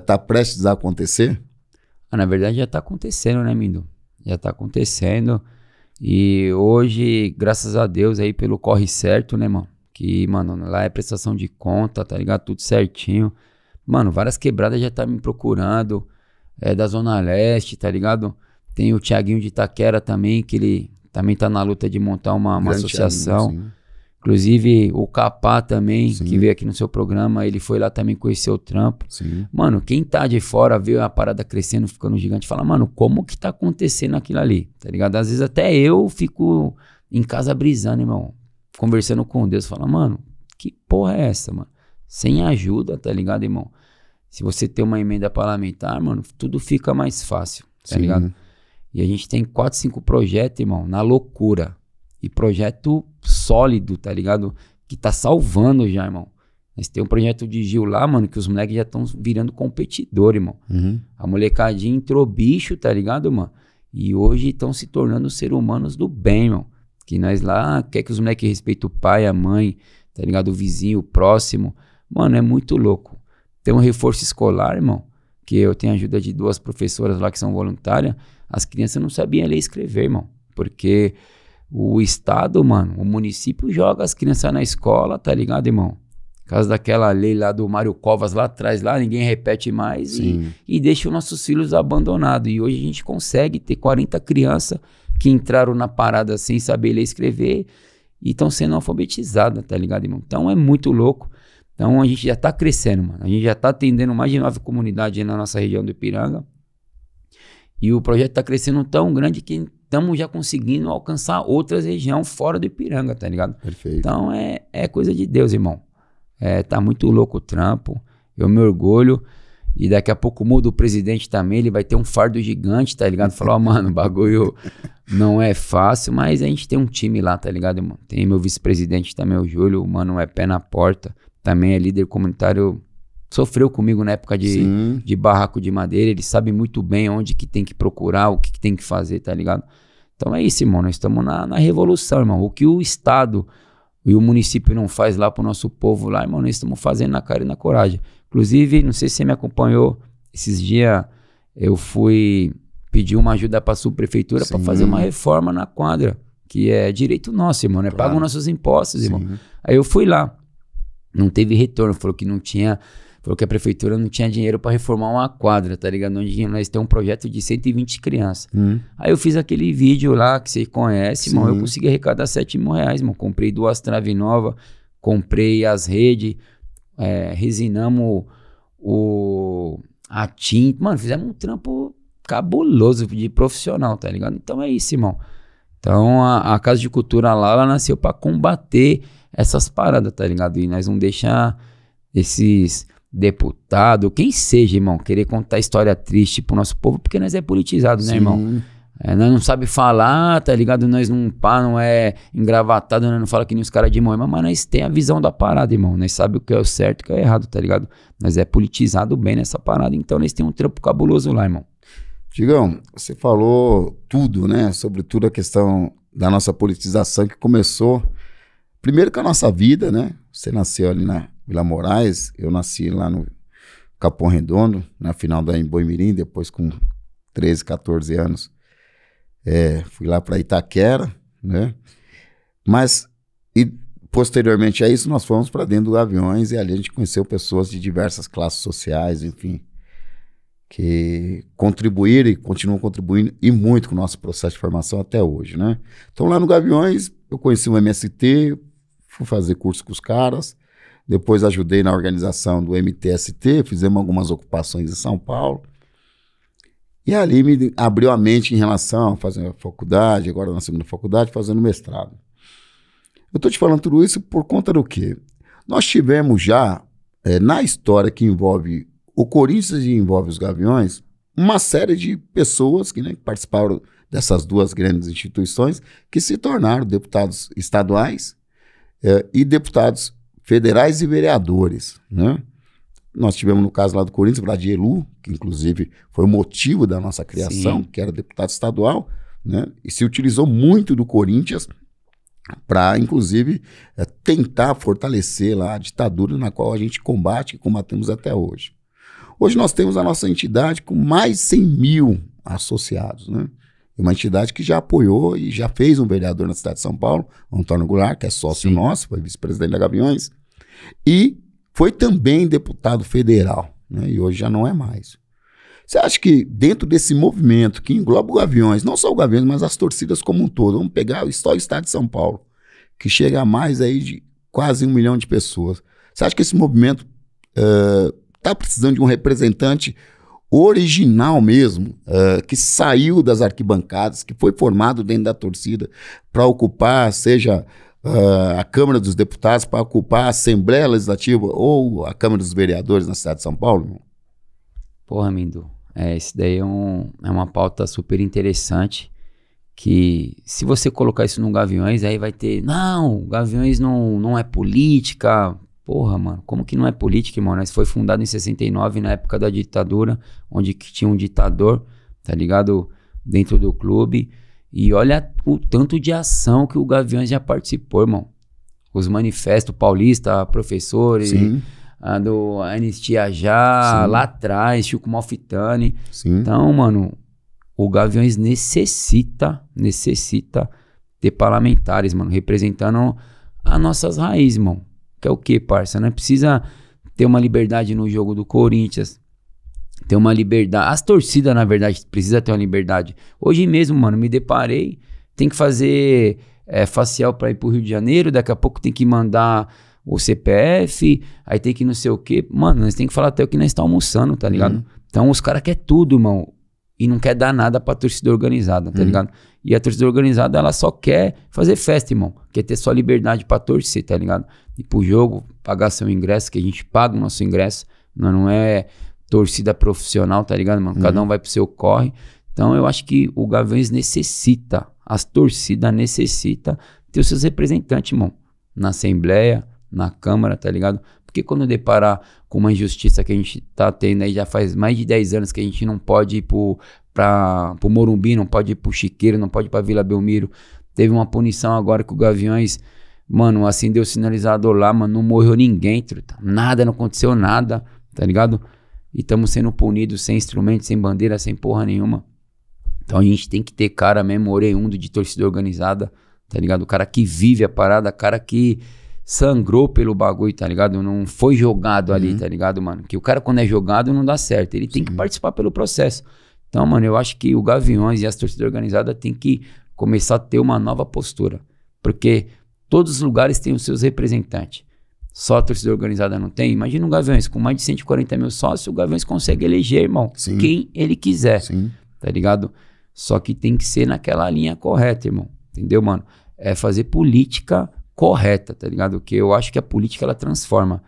tá prestes a acontecer? Na verdade já tá acontecendo, né, Mindu? Já tá acontecendo. E hoje, graças a Deus aí pelo corre certo, né, mano? Que, mano, lá é prestação de conta, tá ligado? Tudo certinho. Mano, várias quebradas já tá me procurando, da Zona Leste, tá ligado? Tem o Thiaguinho de Itaquera também, que ele também tá na luta de montar uma associação. Thiaguinho, inclusive o Capá também, sim, que veio aqui no seu programa, ele foi lá também conhecer o trampo. Sim. Mano, quem tá de fora, vê a parada crescendo, ficando gigante, fala, mano, como que tá acontecendo aquilo ali, tá ligado? Às vezes até eu fico em casa brisando, irmão, conversando com Deus, fala, mano, que porra é essa, mano? Sem ajuda, tá ligado, irmão? Se você tem uma emenda parlamentar, mano, tudo fica mais fácil, tá sim, ligado? E a gente tem 4, 5 projetos, irmão, na loucura. E projeto sólido, tá ligado? Que tá salvando já, irmão. Nós tem um projeto de Gil lá, mano, que os moleques já estão virando competidor, irmão. Uhum. A molecadinha entrou bicho, tá ligado, mano? E hoje estão se tornando seres humanos do bem, irmão. Que nós lá quer que os moleques respeitem o pai, a mãe, tá ligado? O vizinho, o próximo. Mano, é muito louco. Tem um reforço escolar, irmão, que eu tenho a ajuda de 2 professoras lá que são voluntárias. As crianças não sabiam ler e escrever, irmão. Porque o estado, mano, o município joga as crianças na escola, tá ligado, irmão? Por causa daquela lei lá do Mário Covas lá atrás, lá ninguém repete mais e deixa os nossos filhos abandonados. E hoje a gente consegue ter 40 crianças que entraram na parada sem saber ler e escrever e estão sendo alfabetizadas, tá ligado, irmão? Então é muito louco. Então a gente já tá crescendo, mano. A gente já tá atendendo mais de 9 comunidades aí na nossa região do Ipiranga. E o projeto tá crescendo tão grande que estamos já conseguindo alcançar outras regiões fora do Ipiranga, tá ligado? Perfeito. Então é coisa de Deus, irmão. Tá muito louco o trampo, eu me orgulho. E daqui a pouco muda o presidente também, ele vai ter um fardo gigante, tá ligado? Falar, mano, o bagulho não é fácil, mas a gente tem um time lá, tá ligado, irmão? Tem meu vice-presidente também, o Júlio, o mano é pé na porta, também é líder comunitário. Sofreu comigo na época de barraco de madeira, ele sabe muito bem onde que tem que procurar, o que tem que fazer, tá ligado? Então é isso, irmão, nós estamos na revolução, irmão. O que o Estado e o município não faz lá pro nosso povo lá, irmão, nós estamos fazendo na cara e na coragem. Inclusive, não sei se você me acompanhou, esses dias eu fui pedir uma ajuda pra subprefeitura para fazer uma reforma na quadra, que é direito nosso, irmão, né? Claro. Pagam nossos impostos, irmão. Aí eu fui lá, não teve retorno, falou que não tinha... Falou que a prefeitura não tinha dinheiro para reformar uma quadra, tá ligado? Onde nós temos um projeto de 120 crianças. Aí eu fiz aquele vídeo lá que você conhece, irmão. Eu consegui arrecadar 7 mil reais, irmão. Comprei 2 traves novas, comprei as redes, resinamos a TIM. Mano, fizemos um trampo cabuloso de profissional, tá ligado? Então é isso, irmão. Então a Casa de Cultura lá, ela nasceu pra combater essas paradas, tá ligado? E nós não deixar esses deputados, quem seja, irmão, querer contar história triste pro nosso povo, porque nós é politizado, né, irmão? Nós não sabe falar, tá ligado? Nós não é engravatado, nós não fala que nem os caras de Moema, mas nós tem a visão da parada, irmão. Nós sabe o que é o certo e o que é o errado, tá ligado? Nós é politizado bem nessa parada, então nós tem um trampo cabuloso lá, irmão. Digão, você falou tudo, né? Sobretudo a questão da nossa politização que começou primeiro com a nossa vida, né? Você nasceu ali na Vila Moraes, eu nasci lá no Capão Redondo, na final da Boimirim, depois com 13, 14 anos. Fui lá para Itaquera, né? Mas, e posteriormente a isso, nós fomos para dentro do Gaviões e ali a gente conheceu pessoas de diversas classes sociais, enfim, que contribuíram e continuam contribuindo e muito com o nosso processo de formação até hoje, né? Então lá no Gaviões eu conheci o MST, fui fazer curso com os caras, depois ajudei na organização do MTST, fizemos algumas ocupações em São Paulo e ali me abriu a mente em relação a fazer a faculdade, agora na segunda faculdade, fazendo mestrado. Eu estou te falando tudo isso por conta do quê? Nós tivemos já, na história que envolve o Corinthians e envolve os Gaviões, uma série de pessoas que, né, participaram dessas duas grandes instituições que se tornaram deputados estaduais e deputados federais e vereadores, né? Nós tivemos no caso lá do Corinthians, Bradielu, que inclusive foi o motivo da nossa criação, que era deputado estadual, né? E se utilizou muito do Corinthians para, inclusive, tentar fortalecer lá a ditadura na qual a gente combate e combatemos até hoje. Hoje nós temos a nossa entidade com mais de 100 mil associados, né? Uma entidade que já apoiou e já fez um vereador na cidade de São Paulo, Antônio Goulart, que é sócio nosso, foi vice-presidente da Gaviões, e foi também deputado federal, né? E hoje já não é mais. Você acha que dentro desse movimento que engloba o Gaviões, não só o Gaviões, mas as torcidas como um todo, vamos pegar só o estado de São Paulo, que chega a mais aí de quase 1 milhão de pessoas, você acha que esse movimento está precisando de um representante original mesmo, que saiu das arquibancadas, que foi formado dentro da torcida para ocupar, seja a Câmara dos Deputados, para ocupar a Assembleia Legislativa ou a Câmara dos Vereadores na cidade de São Paulo? Porra, Mindu, isso daí é uma pauta super interessante, que se você colocar isso no Gaviões, aí vai ter, não, Gaviões não é política. Porra, mano, como que não é política, irmão? Nós foi fundado em 69, na época da ditadura, onde tinha um ditador, tá ligado? Dentro do clube. E olha o tanto de ação que o Gaviões já participou, irmão. Os manifestos paulista, professores, do Anistia Já, lá atrás, Chico Malfitani. Então, mano, o Gaviões necessita ter parlamentares, mano, representando as nossas raízes, irmão. Que é o que, parça? Não precisa ter uma liberdade no jogo do Corinthians, ter uma liberdade. As torcidas, na verdade, precisam ter uma liberdade. Hoje mesmo, mano, me deparei, tem que fazer facial pra ir pro Rio de Janeiro, daqui a pouco tem que mandar o CPF, aí tem que não sei o quê. Mano, nós tem que falar até o que nós estamos almoçando, tá ligado? Então os caras querem tudo, irmão, e não quer dar nada pra torcida organizada, tá ligado? E a torcida organizada, ela só quer fazer festa, irmão. Quer ter sua liberdade pra torcer, tá ligado? Ir pro jogo, pagar seu ingresso, que a gente paga o nosso ingresso. Não é torcida profissional, tá ligado, mano? Cada um vai pro seu corre. Então eu acho que o Gaviões necessita, as torcidas necessitam ter os seus representantes, irmão. Na Assembleia, na Câmara, tá ligado? Porque quando deparar com uma injustiça que a gente tá tendo aí, já faz mais de 10 anos que a gente não pode ir pro Morumbi, não pode ir pro Chiqueiro, não pode ir pra Vila Belmiro. Teve uma punição agora que o Gaviões, mano, acendeu o sinalizador lá, mano, não morreu ninguém, truta. Nada, não aconteceu nada, tá ligado? E estamos sendo punidos sem instrumento, sem bandeira, sem porra nenhuma. Então a gente tem que ter cara mesmo, oriundo de torcida organizada, tá ligado? O cara que vive a parada, o cara que sangrou pelo bagulho, tá ligado? Não foi jogado ali, tá ligado, mano? Que o cara quando é jogado não dá certo, ele tem que participar pelo processo. Então, mano, eu acho que o Gaviões e as torcidas organizadas tem que começar a ter uma nova postura, porque todos os lugares têm os seus representantes. só a torcida organizada não tem. Imagina o Gaviões, com mais de 140 mil sócios, o Gaviões consegue eleger, irmão, quem ele quiser, tá ligado? Só que tem que ser naquela linha correta, irmão, entendeu, mano? É fazer política correta, tá ligado? Porque eu acho que a política, ela transforma.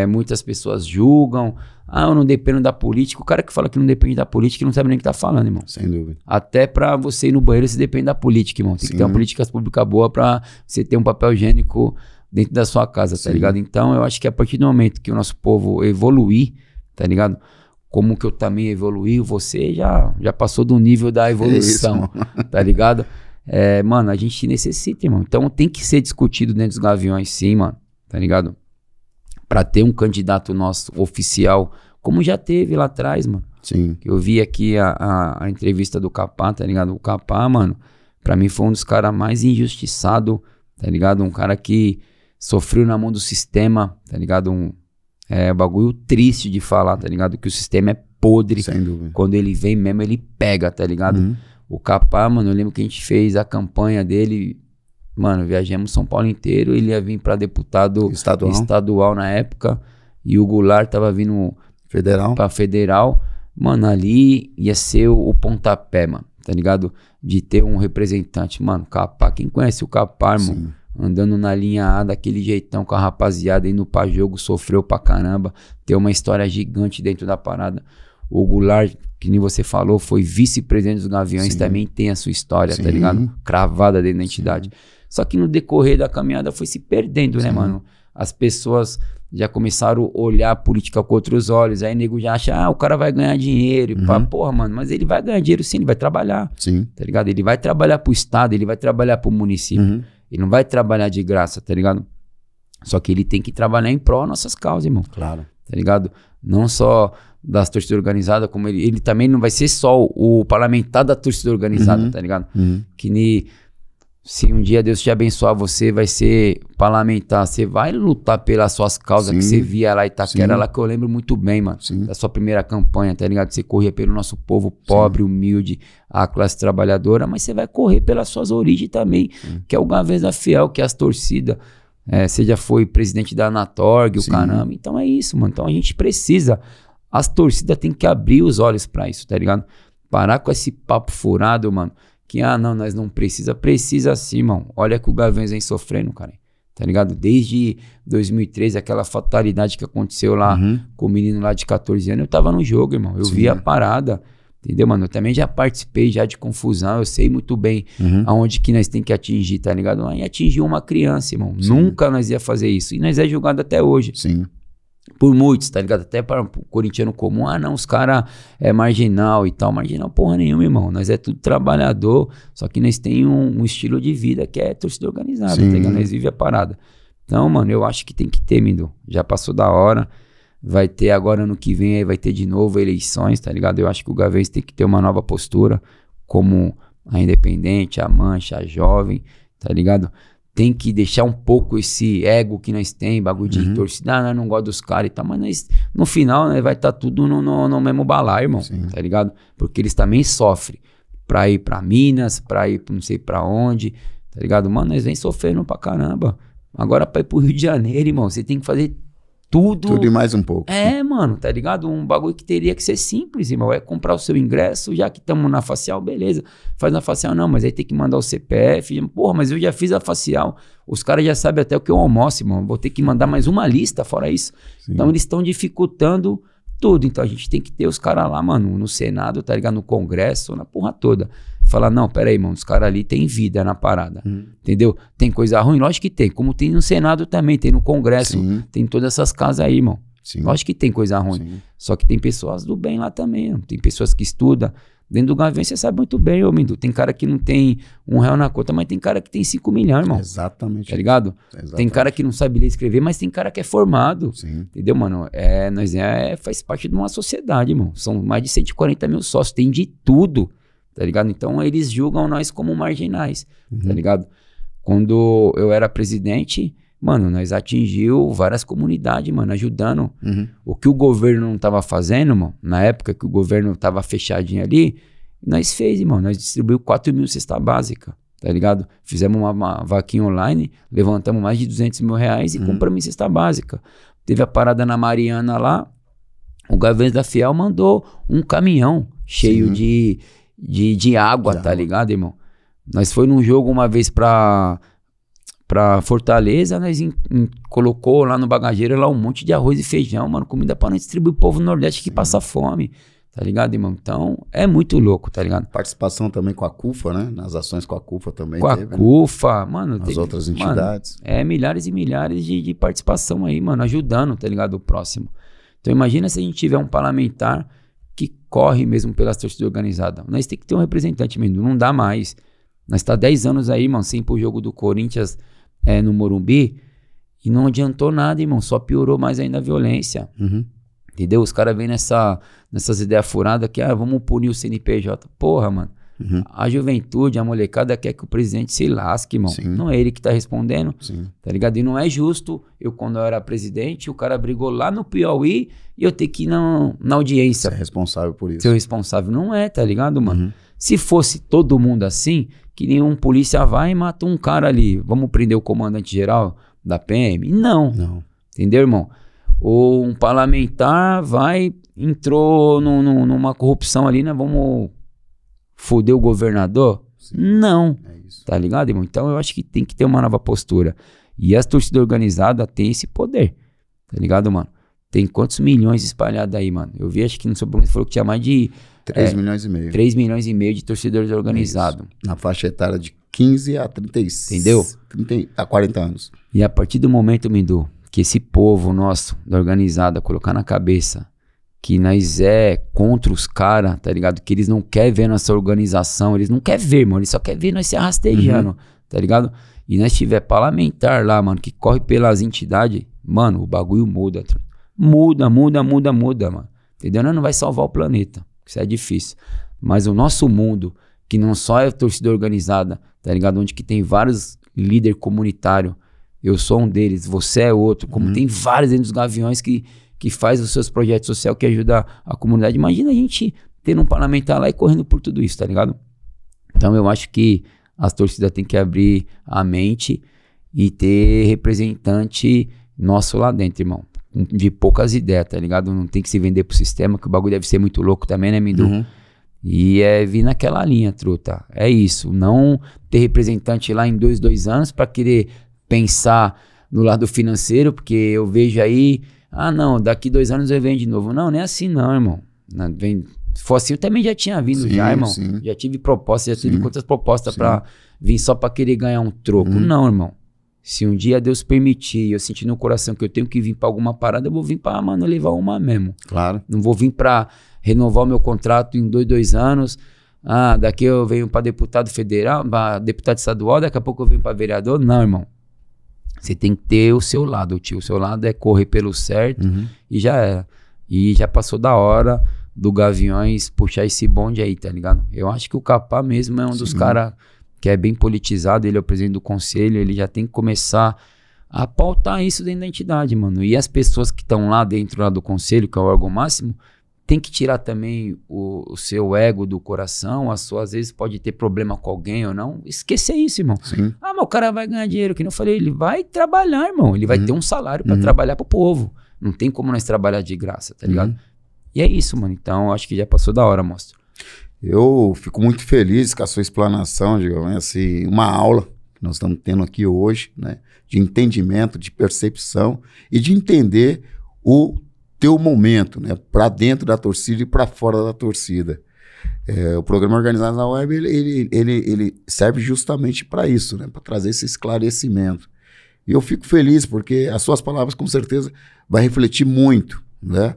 Muitas pessoas julgam, eu não dependo da política. O cara que fala que não depende da política não sabe nem o que tá falando, irmão. Sem dúvida. Até pra você ir no banheiro, você depende da política, irmão. Tem que ter uma política pública boa pra você ter um papel higiênico dentro da sua casa, tá ligado? Então, eu acho que a partir do momento que o nosso povo evoluir, tá ligado? Como que eu também evoluí, você já passou do nível da evolução, tá ligado? Mano, a gente necessita, irmão. Então, tem que ser discutido dentro dos Gaviões, sim, mano, tá ligado? Pra ter um candidato nosso oficial, como já teve lá atrás, mano. Sim. Eu vi aqui a entrevista do Capá, tá ligado? O Capá, mano, pra mim foi um dos caras mais injustiçados, tá ligado? Um cara que sofreu na mão do sistema, tá ligado? Um bagulho triste de falar, tá ligado? Que o sistema é podre. Sem dúvida. Quando ele vem mesmo, ele pega, tá ligado? O Capá, mano, eu lembro que a gente fez a campanha dele. Mano, viajamos São Paulo inteiro, ele ia vir pra deputado estadual na época, e o Goulart tava vindo pra federal. Mano, ali ia ser o pontapé, mano, tá ligado? De ter um representante. Mano, Capá, quem conhece o Capá, irmão? Andando na linha A daquele jeitão com a rapaziada, indo pra jogo, sofreu pra caramba, tem uma história gigante dentro da parada. O Goulart, que nem você falou, foi vice-presidente dos Gaviões, também tem a sua história, tá ligado? Cravada dentro da entidade. Só que no decorrer da caminhada foi se perdendo, né, mano? As pessoas já começaram a olhar a política com outros olhos. Aí o nego já acha, o cara vai ganhar dinheiro. E pá, porra, mano, mas ele vai ganhar dinheiro sim, ele vai trabalhar. Tá ligado? Ele vai trabalhar pro estado, ele vai trabalhar pro município. Ele não vai trabalhar de graça, tá ligado? Só que ele tem que trabalhar em prol das nossas causas, irmão. Claro. Tá ligado? Não só das torcidas organizadas, como ele também não vai ser só o parlamentar da torcida organizada, tá ligado? Que nem... Se um dia Deus te abençoar, você vai ser parlamentar, você vai lutar pelas suas causas que você via lá em Itaquera, lá que eu lembro muito bem, mano, da sua primeira campanha, tá ligado? Você corria pelo nosso povo pobre, humilde, a classe trabalhadora, mas você vai correr pelas suas origens também, que é o Gaviões da Fiel, que é as torcidas. Você já foi presidente da Anatorg, o caramba, então é isso, mano. Então a gente precisa, as torcidas têm que abrir os olhos pra isso, tá ligado? Parar com esse papo furado, mano. Que, não, nós não precisa sim, irmão. Olha que o Gaviões vem sofrendo, cara, tá ligado? Desde 2013, aquela fatalidade que aconteceu lá com o menino lá de 14 anos, eu tava no jogo, irmão, eu vi a parada, entendeu, mano? Eu também já participei já de confusão, eu sei muito bem aonde que nós tem que atingir, tá ligado? Aí atingir uma criança, irmão, nunca nós ia fazer isso, e nós é julgado até hoje. Por muitos, tá ligado? Até para o corintiano comum, não, os caras é marginal e tal. Marginal porra nenhuma, irmão. Nós é tudo trabalhador, só que nós tem um estilo de vida que é torcida organizada, tá ligado? Nós vive a parada. Então, mano, eu acho que tem que ter, Mindu. Já passou da hora. Vai ter agora ano que vem, aí vai ter de novo eleições, tá ligado? Eu acho que o Gaviões tem que ter uma nova postura, como a Independente, a Mancha, a Jovem, tá ligado? Tem que deixar um pouco esse ego que nós tem, bagulho de torcida, nós não gostamos dos caras e tal, mas nós, no final, né, vai estar tudo no mesmo balaio, irmão, tá ligado? Porque eles também sofrem pra ir pra Minas, pra ir não sei pra onde, tá ligado? Mano, nós vem sofrendo pra caramba. Agora pra ir pro Rio de Janeiro, irmão, você tem que fazer tudo e mais um pouco. Mano, tá ligado? Um bagulho que teria que ser simples, irmão. É comprar o seu ingresso, já que estamos na facial, beleza. Faz na facial, não, mas aí tem que mandar o CPF. Porra, mas eu já fiz a facial. Os caras já sabem até o que eu almoço, irmão. Vou ter que mandar mais uma lista fora isso. Então eles estão dificultando tudo. Então a gente tem que ter os caras lá, mano, no Senado, tá ligado? No Congresso, na porra toda. Falar, não, pera aí, mano, os caras ali tem vida na parada, entendeu? Tem coisa ruim? Lógico que tem, como tem no Senado também, tem no Congresso, tem todas essas casas aí, irmão. Lógico que tem coisa ruim, só que tem pessoas do bem lá também, tem pessoas que estudam. Dentro do Gaviões você sabe muito bem, ô Mindu, tem cara que não tem R$1 na conta, mas tem cara que tem 5 milhões, irmão. Exatamente. Tá ligado? Tem cara que não sabe ler e escrever, mas tem cara que é formado, entendeu, mano? Nós faz parte de uma sociedade, irmão. São mais de 140 mil sócios, tem de tudo. Tá ligado? Então eles julgam nós como marginais, tá ligado? Quando eu era presidente, mano, nós atingiu várias comunidades, mano, ajudando. O que o governo não tava fazendo, mano, na época que o governo tava fechadinho ali, nós fez, irmão, nós distribuímos 4 mil cesta básica, tá ligado? Fizemos uma vaquinha online, levantamos mais de 200 mil reais e compramos em cesta básica. Teve a parada na Mariana lá, o Gaviões da Fiel mandou um caminhão cheio de água, tá ligado, irmão? Nós foi num jogo uma vez pra Fortaleza, nós colocou lá no bagageiro lá um monte de arroz e feijão, mano, comida pra não distribuir pro povo do Nordeste que passa fome, tá ligado, irmão? Então, é muito louco, tá ligado? Participação também com a CUFA, né? Nas ações com a CUFA também com teve, a CUFA, né? Mano. As outras entidades. Mano, milhares e milhares de participação aí, mano, ajudando, tá ligado, o próximo. Então, imagina se a gente tiver um parlamentar que corre mesmo pelas torcidas organizadas. Nós tem que ter um representante mesmo, não dá mais. Nós tá 10 anos aí, mano, sem ir pro jogo do Corinthians no Morumbi, e não adiantou nada, irmão, só piorou mais ainda a violência. Entendeu? Os caras vêm nessas ideias furadas que, vamos punir o CNPJ. Porra, mano, a juventude, a molecada quer que o presidente se lasque, irmão. Sim. Não é ele que tá respondendo, tá ligado? E não é justo, quando eu era presidente, o cara brigou lá no Piauí e eu ter que ir na audiência. Você é responsável por isso. Ser responsável. Não é, tá ligado, mano? Se fosse todo mundo assim, que nenhum polícia vai e mata um cara ali. Vamos prender o comandante-geral da PM? Não. Entendeu, irmão? Ou um parlamentar entrou numa corrupção ali, né? Vamos foder o governador? Sim. Não. É isso. Tá ligado, irmão? Então eu acho que tem que ter uma nova postura. E as torcidas organizadas têm esse poder. Tá ligado, mano? Tem quantos milhões espalhados aí, mano? Eu vi, acho que no Sobrenome falou que tinha mais de 3 milhões e meio. 3 milhões e meio de torcedores organizados. Na faixa etária de 15 a 36. Entendeu? 30 a 40 anos. E a partir do momento, Mindu, que esse povo nosso, da organizada, colocar na cabeça que nós contra os caras, tá ligado? Que eles não querem ver nossa organização, eles não querem ver, mano, eles só querem ver nós se rastejando, tá ligado? E nós tiver parlamentar lá, mano, que corre pelas entidades, mano, o bagulho muda. Muda, mano. Entendeu? Não vai salvar o planeta. Isso é difícil. Mas o nosso mundo, que não só é torcida organizada, tá ligado? Onde que tem vários líderes comunitários. Eu sou um deles, você é outro. Como tem vários dentro dos Gaviões que faz os seus projetos sociais que ajudam a comunidade. Imagina a gente tendo um parlamentar lá e correndo por tudo isso, tá ligado? Então eu acho que as torcidas têm que abrir a mente e ter representante nosso lá dentro, irmão. De poucas ideias, tá ligado? Não tem que se vender pro sistema, que o bagulho deve ser muito louco também, né, Mindu? E vir naquela linha, truta. É isso. Não ter representante lá em 2 anos pra querer pensar no lado financeiro, porque eu vejo aí, não, daqui 2 anos eu venho de novo. Não é assim não, irmão. Se for assim, eu também já tinha vindo irmão. Sim. Já tive propostas, já tive quantas propostas pra vir só pra querer ganhar um troco. Não, irmão. Se um dia Deus permitir, eu sentir no coração que eu tenho que vir pra alguma parada, eu vou vir pra, mano, levar uma mesmo. Claro. Não vou vir pra renovar o meu contrato em 2 anos. Daqui eu venho pra deputado federal, pra deputado estadual, daqui a pouco eu venho pra vereador. Não, irmão. Você tem que ter o seu lado, tio. O seu lado é correr pelo certo e já era. E já passou da hora do Gaviões puxar esse bonde aí, tá ligado? Eu acho que o Capá mesmo é um dos caras que é bem politizado, ele é o presidente do conselho, ele já tem que começar a pautar isso dentro da entidade, mano. E as pessoas que estão lá dentro lá do conselho, que é o órgão máximo, tem que tirar também o seu ego do coração. Às vezes pode ter problema com alguém ou não. Esquecer isso, irmão. Sim. Mas o cara vai ganhar dinheiro, que nem eu falei, ele vai trabalhar, irmão. Ele vai ter um salário pra trabalhar pro povo. Não tem como nós trabalhar de graça, tá ligado? E é isso, mano. Então, eu acho que já passou da hora, monstro. Eu fico muito feliz com a sua explanação, digamos assim, uma aula que nós estamos tendo aqui hoje, né, de entendimento, de percepção e de entender o teu momento, né, para dentro da torcida e para fora da torcida. O programa Organizado na Web, ele serve justamente para isso, né, para trazer esse esclarecimento. E eu fico feliz porque as suas palavras, com certeza, vai refletir muito, né,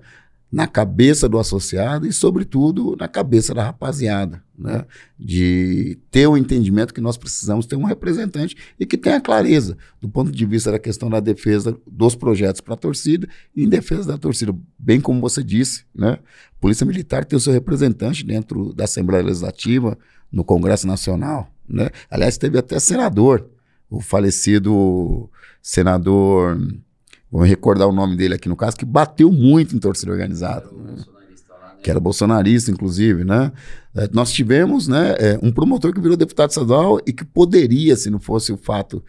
na cabeça do associado e, sobretudo, na cabeça da rapaziada, né? De ter o entendimento que nós precisamos ter um representante e que tenha clareza do ponto de vista da questão da defesa dos projetos para a torcida e em defesa da torcida. Bem como você disse, né? A Polícia Militar tem o seu representante dentro da Assembleia Legislativa, no Congresso Nacional, né? Aliás, teve até senador, o falecido senador... Vou recordar o nome dele aqui no caso, que bateu muito em torcida organizada. que era bolsonarista, inclusive, né? Nós tivemos, né, um promotor que virou deputado estadual e que poderia, se não fosse o fato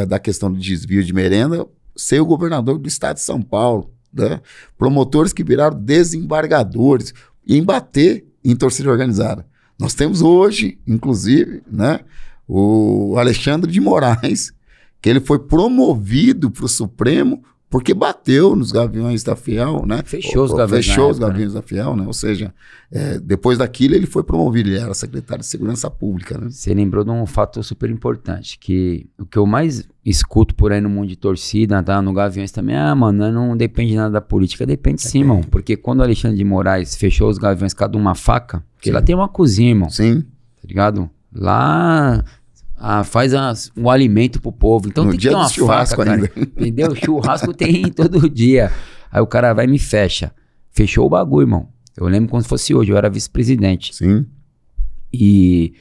da questão do desvio de merenda, ser o governador do estado de São Paulo, né? Promotores que viraram desembargadores e embater em torcida organizada. Nós temos hoje, inclusive, né, o Alexandre de Moraes, que ele foi promovido para o Supremo porque bateu nos Gaviões da Fiel, né? Fechou os Gaviões da Fiel, né? Ou seja, depois daquilo ele foi promovido, ele era secretário de Segurança Pública, né? Você lembrou de um fato super importante, que o que eu mais escuto por aí no mundo de torcida, tá? No Gaviões também, mano, não depende nada da política, depende sim, irmão. Porque quando o Alexandre de Moraes fechou os Gaviões cada uma faca, porque lá tem uma cozinha, irmão. Sim. Tá ligado? Lá... faz um alimento pro povo. Então no tem que ter uma churrasco faca, ainda. Cara. Entendeu? Churrasco tem todo dia. Aí o cara vai e me fecha. Fechou o bagulho, irmão. Eu lembro como se fosse hoje. Eu era vice-presidente. Sim. E...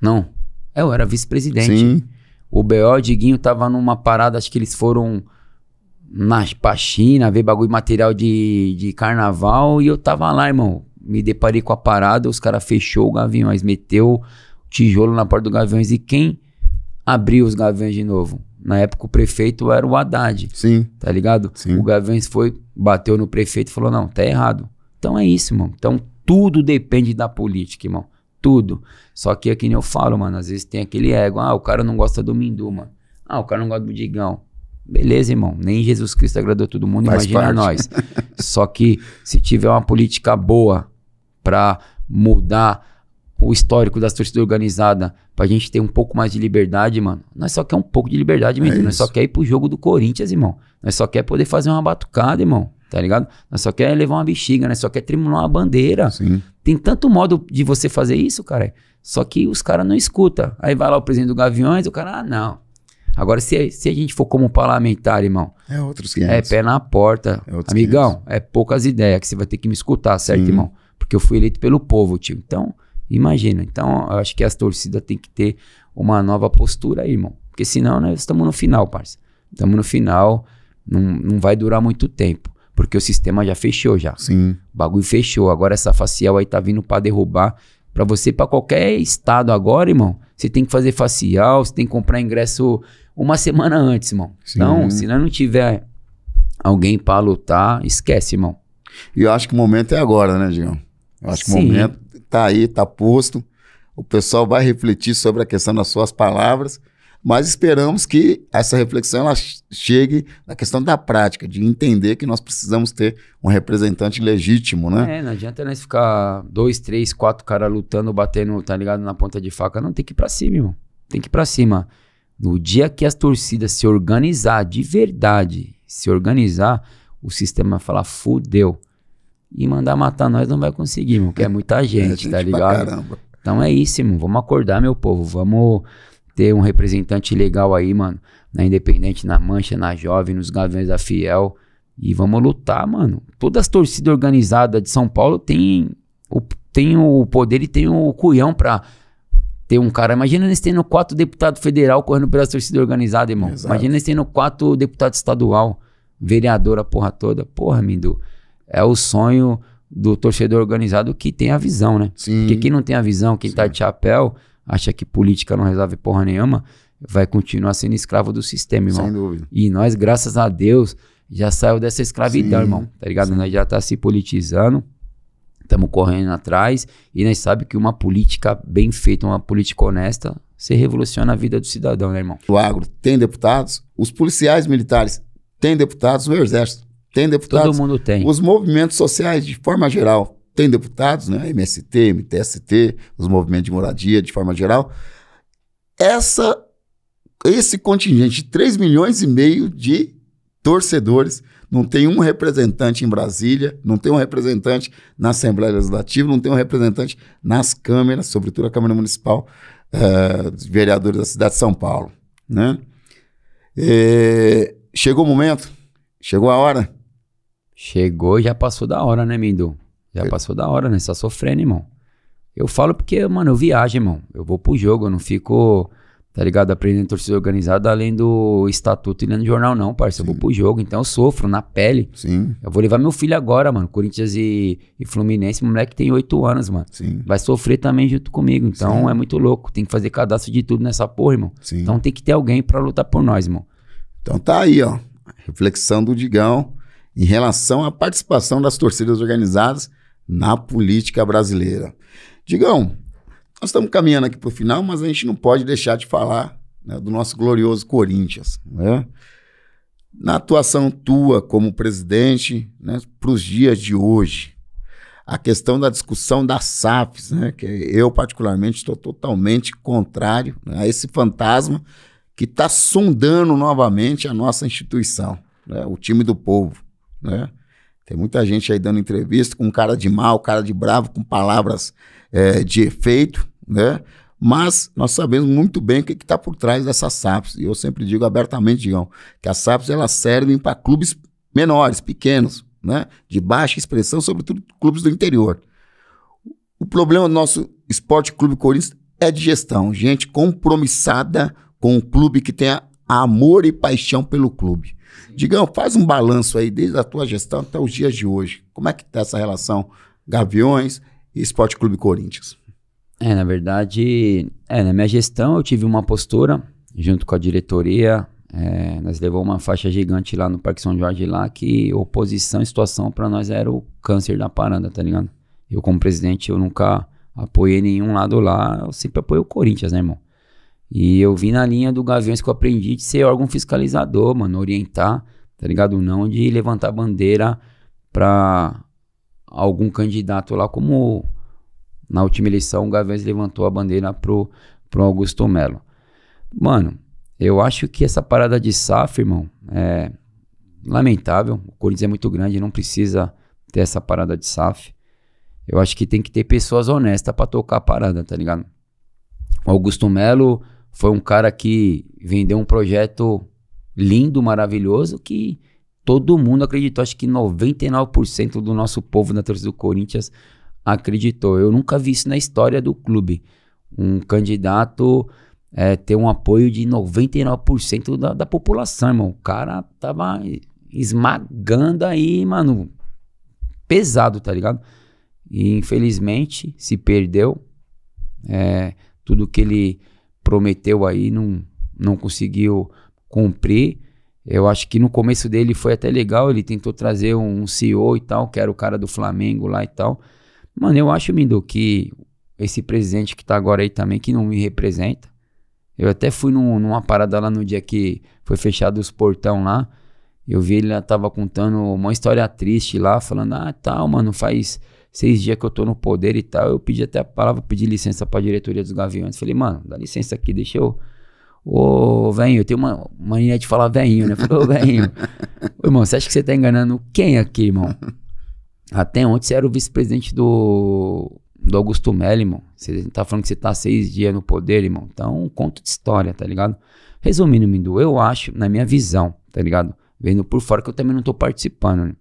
Não. Eu era vice-presidente. Sim. O B.O. Diguinho tava numa parada, acho que eles foram pra China ver bagulho material de carnaval. E eu tava lá, irmão. Me deparei com a parada. Os caras fechou o Gaviões. Meteu... tijolo na porta do Gaviões. E quem abriu os Gaviões de novo? Na época o prefeito era o Haddad. Sim. Tá ligado? Sim. O Gaviões bateu no prefeito e falou, não, tá errado. Então é isso, irmão. Então tudo depende da política, irmão. Tudo. Só que é que nem eu falo, mano, às vezes tem aquele ego. O cara não gosta do Mindu, mano. O cara não gosta do Digão. Beleza, irmão. Nem Jesus Cristo agradou todo mundo, Faz imagina parte. nós. Só que se tiver uma política boa pra mudar o histórico das torcidas organizadas, pra gente ter um pouco mais de liberdade, mano. Nós só quer um pouco de liberdade, menino. Nós só quer ir pro jogo do Corinthians, irmão. Nós só quer poder fazer uma batucada, irmão. Tá ligado? Nós só quer levar uma bexiga, nós só quer trimular uma bandeira. Sim. Tem tanto modo de você fazer isso, cara. Só que os caras não escutam. Aí vai lá o presidente do Gaviões, o cara, não. Agora, se a gente for como parlamentar, irmão, É outros 500. pé na porta. Amigão, 500. é poucas ideias que você vai ter que me escutar, certo, Sim. irmão? Porque eu fui eleito pelo povo, tio. Então... Imagina, então eu acho que as torcidas têm que ter uma nova postura aí, irmão. Porque senão nós estamos no final, parça. Estamos no final, não vai durar muito tempo. Porque o sistema já fechou já. Sim. O bagulho fechou. Agora essa facial aí tá vindo pra derrubar. Pra você ir pra qualquer estado agora, irmão, você tem que fazer facial, você tem que comprar ingresso uma semana antes, irmão. Sim. Então, se não tiver alguém pra lutar, esquece, irmão. E eu acho que o momento é agora, né, Digão? Eu acho que o momento tá aí, tá posto. O pessoal vai refletir sobre a questão das suas palavras, mas esperamos que essa reflexão ela chegue na questão da prática, de entender que nós precisamos ter um representante legítimo, né? Não adianta nós ficar 2, 3, 4 caras lutando, batendo, tá ligado, na ponta de faca. Não, tem que ir pra cima, irmão. Tem que ir pra cima. No dia que as torcidas se organizar de verdade, se organizar, o sistema vai falar, fudeu. E mandar matar nós não vai conseguir, irmão, porque é muita gente, tá ligado? Então é isso, irmão. Vamos acordar, meu povo. Vamos ter um representante legal aí, mano. Na Independente, na Mancha, na Jovem, nos Gaviões da Fiel. E vamos lutar, mano. Todas as torcidas organizadas de São Paulo tem o poder e tem o culhão pra ter um cara. Imagina eles tendo 4 deputados federal correndo pelas torcidas organizadas, irmão. Exato. Imagina eles tendo 4 deputados estadual, vereador, a porra toda. Porra, Mindu. É o sonho do torcedor organizado que tem a visão, né? Sim. Porque quem não tem a visão, quem tá de chapéu, acha que política não resolve porra nenhuma, vai continuar sendo escravo do sistema, irmão. Sem dúvida. E nós, graças a Deus, já saiu dessa escravidão, Sim. irmão. Tá ligado? Sim. Nós já tá se politizando, estamos correndo atrás e nós sabemos que uma política bem feita, uma política honesta, você revoluciona a vida do cidadão, né, irmão? O agro tem deputados, os policiais militares têm deputados, o exército tem deputados. Todo mundo tem. Os movimentos sociais, de forma geral, têm deputados, né? MST, MTST, os movimentos de moradia, de forma geral. Esse contingente de 3,5 milhões de torcedores, não tem um representante em Brasília, não tem um representante na Assembleia Legislativa, não tem um representante nas câmeras, sobretudo a Câmara Municipal, dos vereadores da cidade de São Paulo, né? Chegou o momento, chegou a hora. Chegou e já passou da hora, né, Mindu? Já passou da hora, né? Você tá sofrendo, irmão. Eu falo porque, mano, eu viajo, irmão. Eu vou pro jogo, eu não fico tá ligado? Aprendendo torcida organizada, além do estatuto e lendo jornal não, parceiro. Eu vou pro jogo, então eu sofro na pele. Sim. Eu vou levar meu filho agora, mano. Corinthians e Fluminense, o moleque tem 8 anos, mano. Sim. Vai sofrer também junto comigo. Então é muito louco. Tem que fazer cadastro de tudo nessa porra, irmão. Sim. Então tem que ter alguém pra lutar por nós, irmão. Então tá aí, ó. Reflexão do Digão em relação à participação das torcidas organizadas na política brasileira. Digão, nós estamos caminhando aqui para o final, mas a gente não pode deixar de falar, né, do nosso glorioso Corinthians, né? Na atuação tua como presidente, né, para os dias de hoje, a questão da discussão das SAFs, né, que eu particularmente estou totalmente contrário, né, a esse fantasma que está sondando novamente a nossa instituição, né, o time do povo, né? Tem muita gente aí dando entrevista com cara de mal, cara de bravo, com palavras de efeito, né? Mas nós sabemos muito bem o que está por trás dessas SAFs. E eu sempre digo abertamente, Digão, que as SAFs elas servem para clubes menores, pequenos, né? De baixa expressão, sobretudo clubes do interior. O problema do nosso Esporte Clube Corinthians é de gestão. Gente compromissada com um clube que tenha amor e paixão pelo clube. Digão, faz um balanço aí desde a tua gestão até os dias de hoje. Como é que está essa relação Gaviões e Esporte Clube Corinthians? Na verdade, na minha gestão eu tive uma postura junto com a diretoria. Nós levamos uma faixa gigante lá no Parque São Jorge lá, que oposição e situação para nós era o câncer da parada, tá ligado? Eu como presidente, eu nunca apoiei nenhum lado lá, eu sempre apoiei o Corinthians, né, irmão? E eu vi na linha do Gaviões que eu aprendi de ser órgão fiscalizador, mano, orientar, tá ligado? Não de levantar bandeira pra algum candidato lá, como na última eleição o Gaviões levantou a bandeira pro Augusto Melo. Mano, eu acho que essa parada de SAF, irmão, é lamentável. O Corinthians é muito grande, não precisa ter essa parada de SAF. Eu acho que tem que ter pessoas honestas pra tocar a parada, tá ligado? O Augusto Melo foi um cara que vendeu um projeto lindo, maravilhoso, que todo mundo acreditou. Acho que 99% do nosso povo da torcida do Corinthians acreditou. Eu nunca vi isso na história do clube. Um candidato ter um apoio de 99% da população, irmão. O cara tava esmagando aí, mano, pesado, tá ligado? E infelizmente se perdeu. Tudo que ele prometeu aí não conseguiu cumprir. Eu acho que no começo dele foi até legal, ele tentou trazer um CEO e tal, que era o cara do Flamengo lá e tal. Mano, eu acho, Mindu, que esse presidente que tá agora aí também, que não me representa. Eu até fui numa parada lá no dia que foi fechado os portão lá, eu vi ele lá, tava contando uma história triste lá, falando, tal, mano, faz 6 dias que eu tô no poder e tal. Eu pedi até a palavra, pedi licença pra diretoria dos Gaviões. Falei, mano, dá licença aqui, deixa eu... Ô, velhinho, eu tenho uma mania de falar velhinho, né? Falei, ô, velhinho, irmão, você acha que você tá enganando quem aqui, irmão? Até ontem você era o vice-presidente do Augusto Melo, irmão. Você tá falando que você tá 6 dias no poder, irmão. Então, um conto de história, tá ligado? Resumindo, Mindu, eu acho, na minha visão, tá ligado? Vendo por fora que eu também não tô participando, né?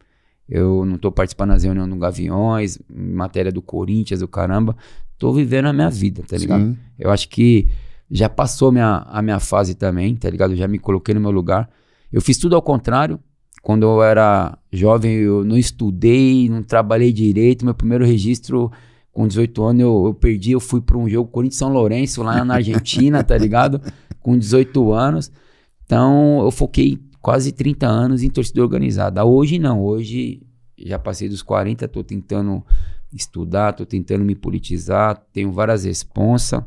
Eu não tô participando das reuniões do Gaviões, matéria do Corinthians, do caramba. Tô vivendo a minha vida, tá ligado? Sim. Eu acho que já passou a minha fase também, tá ligado? Eu já me coloquei no meu lugar. Eu fiz tudo ao contrário. Quando eu era jovem, eu não estudei, não trabalhei direito. Meu primeiro registro, com 18 anos, eu perdi. Eu fui para um jogo Corinthians-São Lourenço, lá na Argentina, tá ligado? Com 18 anos. Então, eu foquei quase 30 anos em torcida organizada. Hoje não, hoje já passei dos 40, tô tentando estudar, tô tentando me politizar, tenho várias responsas.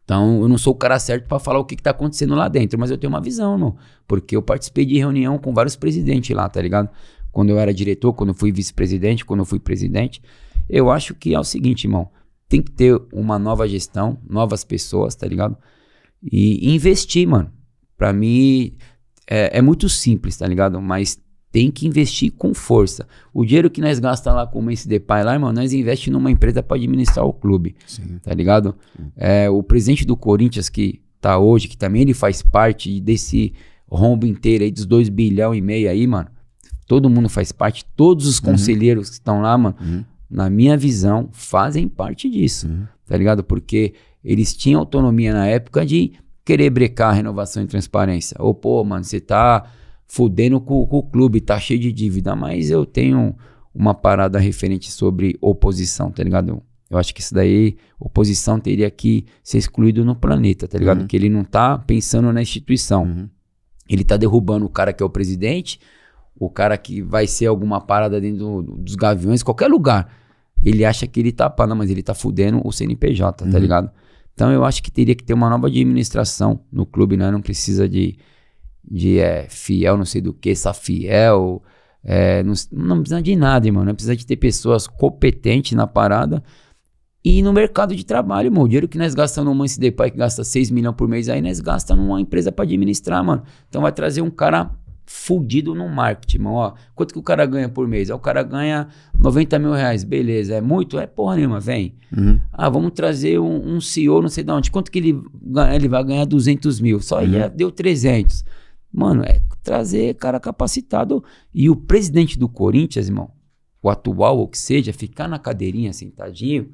Então eu não sou o cara certo pra falar o que tá acontecendo lá dentro, mas eu tenho uma visão, irmão, porque eu participei de reunião com vários presidentes lá, tá ligado? Quando eu era diretor, quando eu fui vice-presidente, quando eu fui presidente. Eu acho que é o seguinte, irmão, tem que ter uma nova gestão, novas pessoas, tá ligado? E investir, mano. Pra mim... É muito simples, tá ligado? Mas tem que investir com força. O dinheiro que nós gastamos lá com o Memphis Depay lá, irmão, nós investimos numa empresa para administrar o clube. Sim. Tá ligado? O presidente do Corinthians que tá hoje, que também ele faz parte desse rombo inteiro aí dos 2,5 bilhões aí, mano. Todo mundo faz parte, todos os conselheiros que estão lá, mano, na minha visão, fazem parte disso. Tá ligado? Porque eles tinham autonomia na época de querer brecar a renovação e transparência. Ou, pô, mano, você tá fudendo com o clube, tá cheio de dívida, mas eu tenho uma parada referente sobre oposição, tá ligado? Eu acho que isso daí, oposição teria que ser excluído no planeta, tá ligado? Que ele não tá pensando na instituição. Ele tá derrubando o cara que é o presidente, o cara que vai ser alguma parada dentro dos Gaviões, qualquer lugar. Ele acha que ele tá pá, não, mas ele tá fudendo o CNPJ, tá ligado? Então eu acho que teria que ter uma nova administração no clube, né? Não precisa de fiel, não sei do que, Safiel, não precisa de nada, irmão. Não precisa de ter pessoas competentes na parada e no mercado de trabalho, irmão. O dinheiro que nós gastamos no Manse Depay, que gasta 6 milhões por mês, aí nós gastamos numa empresa pra administrar, mano. Então vai trazer um cara fudido no marketing, irmão. Ó, quanto que o cara ganha por mês? O cara ganha 90 mil reais, beleza. É muito? É porra nenhuma, vem. Vamos trazer um CEO, não sei de onde. Quanto que ele vai ganhar? 200 mil. Só aí deu 300. Mano, é trazer cara capacitado. E o presidente do Corinthians, irmão, o atual ou que seja, ficar na cadeirinha sentadinho,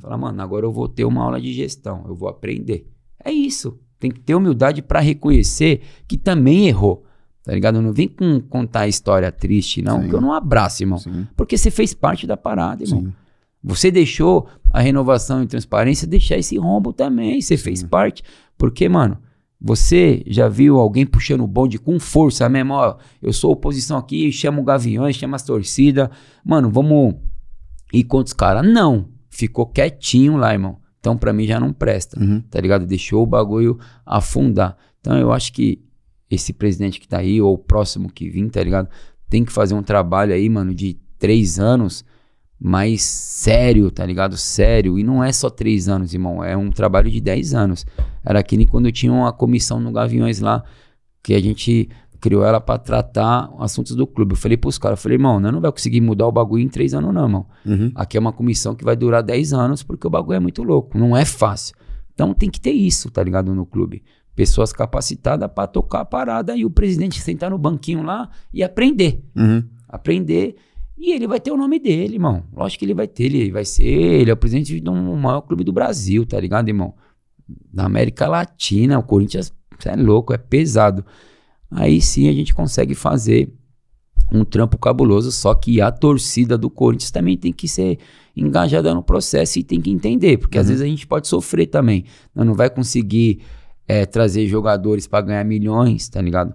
falar, mano, agora eu vou ter uma aula de gestão, eu vou aprender. É isso. Tem que ter humildade pra reconhecer que também errou. Tá ligado? Não vem contar a história triste, não, que eu não abraço, irmão. Porque você fez parte da parada, irmão. Você deixou a renovação e transparência deixar esse rombo também. Você fez parte. Porque, mano, você já viu alguém puxando o bonde com força mesmo? Ó, eu sou oposição aqui, chamo Gaviões, chamo as torcidas. Mano, vamos ir contra os caras. Não. Ficou quietinho lá, irmão. Então, pra mim, já não presta. Tá ligado? Deixou o bagulho afundar. Então, eu acho que esse presidente que tá aí, ou o próximo que vir, tá ligado? Tem que fazer um trabalho aí, mano, de 3 anos, mais sério, tá ligado? Sério. E não é só 3 anos, irmão. É um trabalho de 10 anos. Era que nem quando tinha uma comissão no Gaviões lá, que a gente criou ela pra tratar assuntos do clube. Eu falei pros caras, irmão, nós não vai conseguir mudar o bagulho em 3 anos não, irmão. Aqui é uma comissão que vai durar 10 anos, porque o bagulho é muito louco. Não é fácil. Então tem que ter isso, tá ligado? No clube. Pessoas capacitadas pra tocar a parada e o presidente sentar no banquinho lá e aprender. Aprender. E ele vai ter o nome dele, irmão. Lógico que ele vai ter. Ele é o presidente do maior clube do Brasil, tá ligado, irmão? Da América Latina. O Corinthians, é louco, é pesado. Aí sim a gente consegue fazer um trampo cabuloso. Só que a torcida do Corinthians também tem que ser engajada no processo e tem que entender. Porque às vezes a gente pode sofrer também. Não vai conseguir trazer jogadores pra ganhar milhões, tá ligado?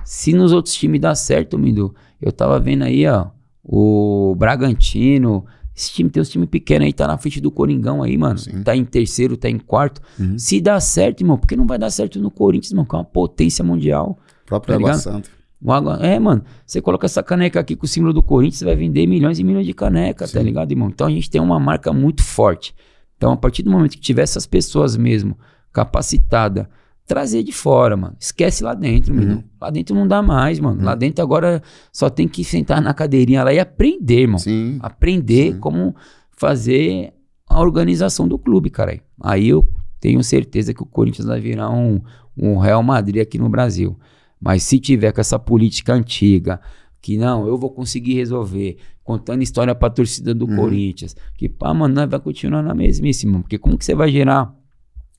Se nos outros times dá certo, Mindu, eu tava vendo aí, ó, o Bragantino, esse time tem uns times pequenos aí, tá na frente do Coringão aí, mano. Tá em terceiro, tá em quarto. Se dá certo, irmão, por que não vai dar certo no Corinthians, irmão, que é uma potência mundial? Próprio Água Santa. Mano, você coloca essa caneca aqui com o símbolo do Corinthians, você vai vender milhões e milhões de caneca, tá ligado, irmão? Então a gente tem uma marca muito forte. Então a partir do momento que tiver essas pessoas mesmo capacitada, trazer de fora, mano. Esquece lá dentro, menino. Lá dentro não dá mais, mano. Lá dentro agora só tem que sentar na cadeirinha lá e aprender, irmão. Aprender como fazer a organização do clube, cara. Aí eu tenho certeza que o Corinthians vai virar um Real Madrid aqui no Brasil. Mas se tiver com essa política antiga, que não, eu vou conseguir resolver, contando história pra torcida do Corinthians, que pá, mano, nós vai continuar na mesmíssima. Porque como que você vai gerar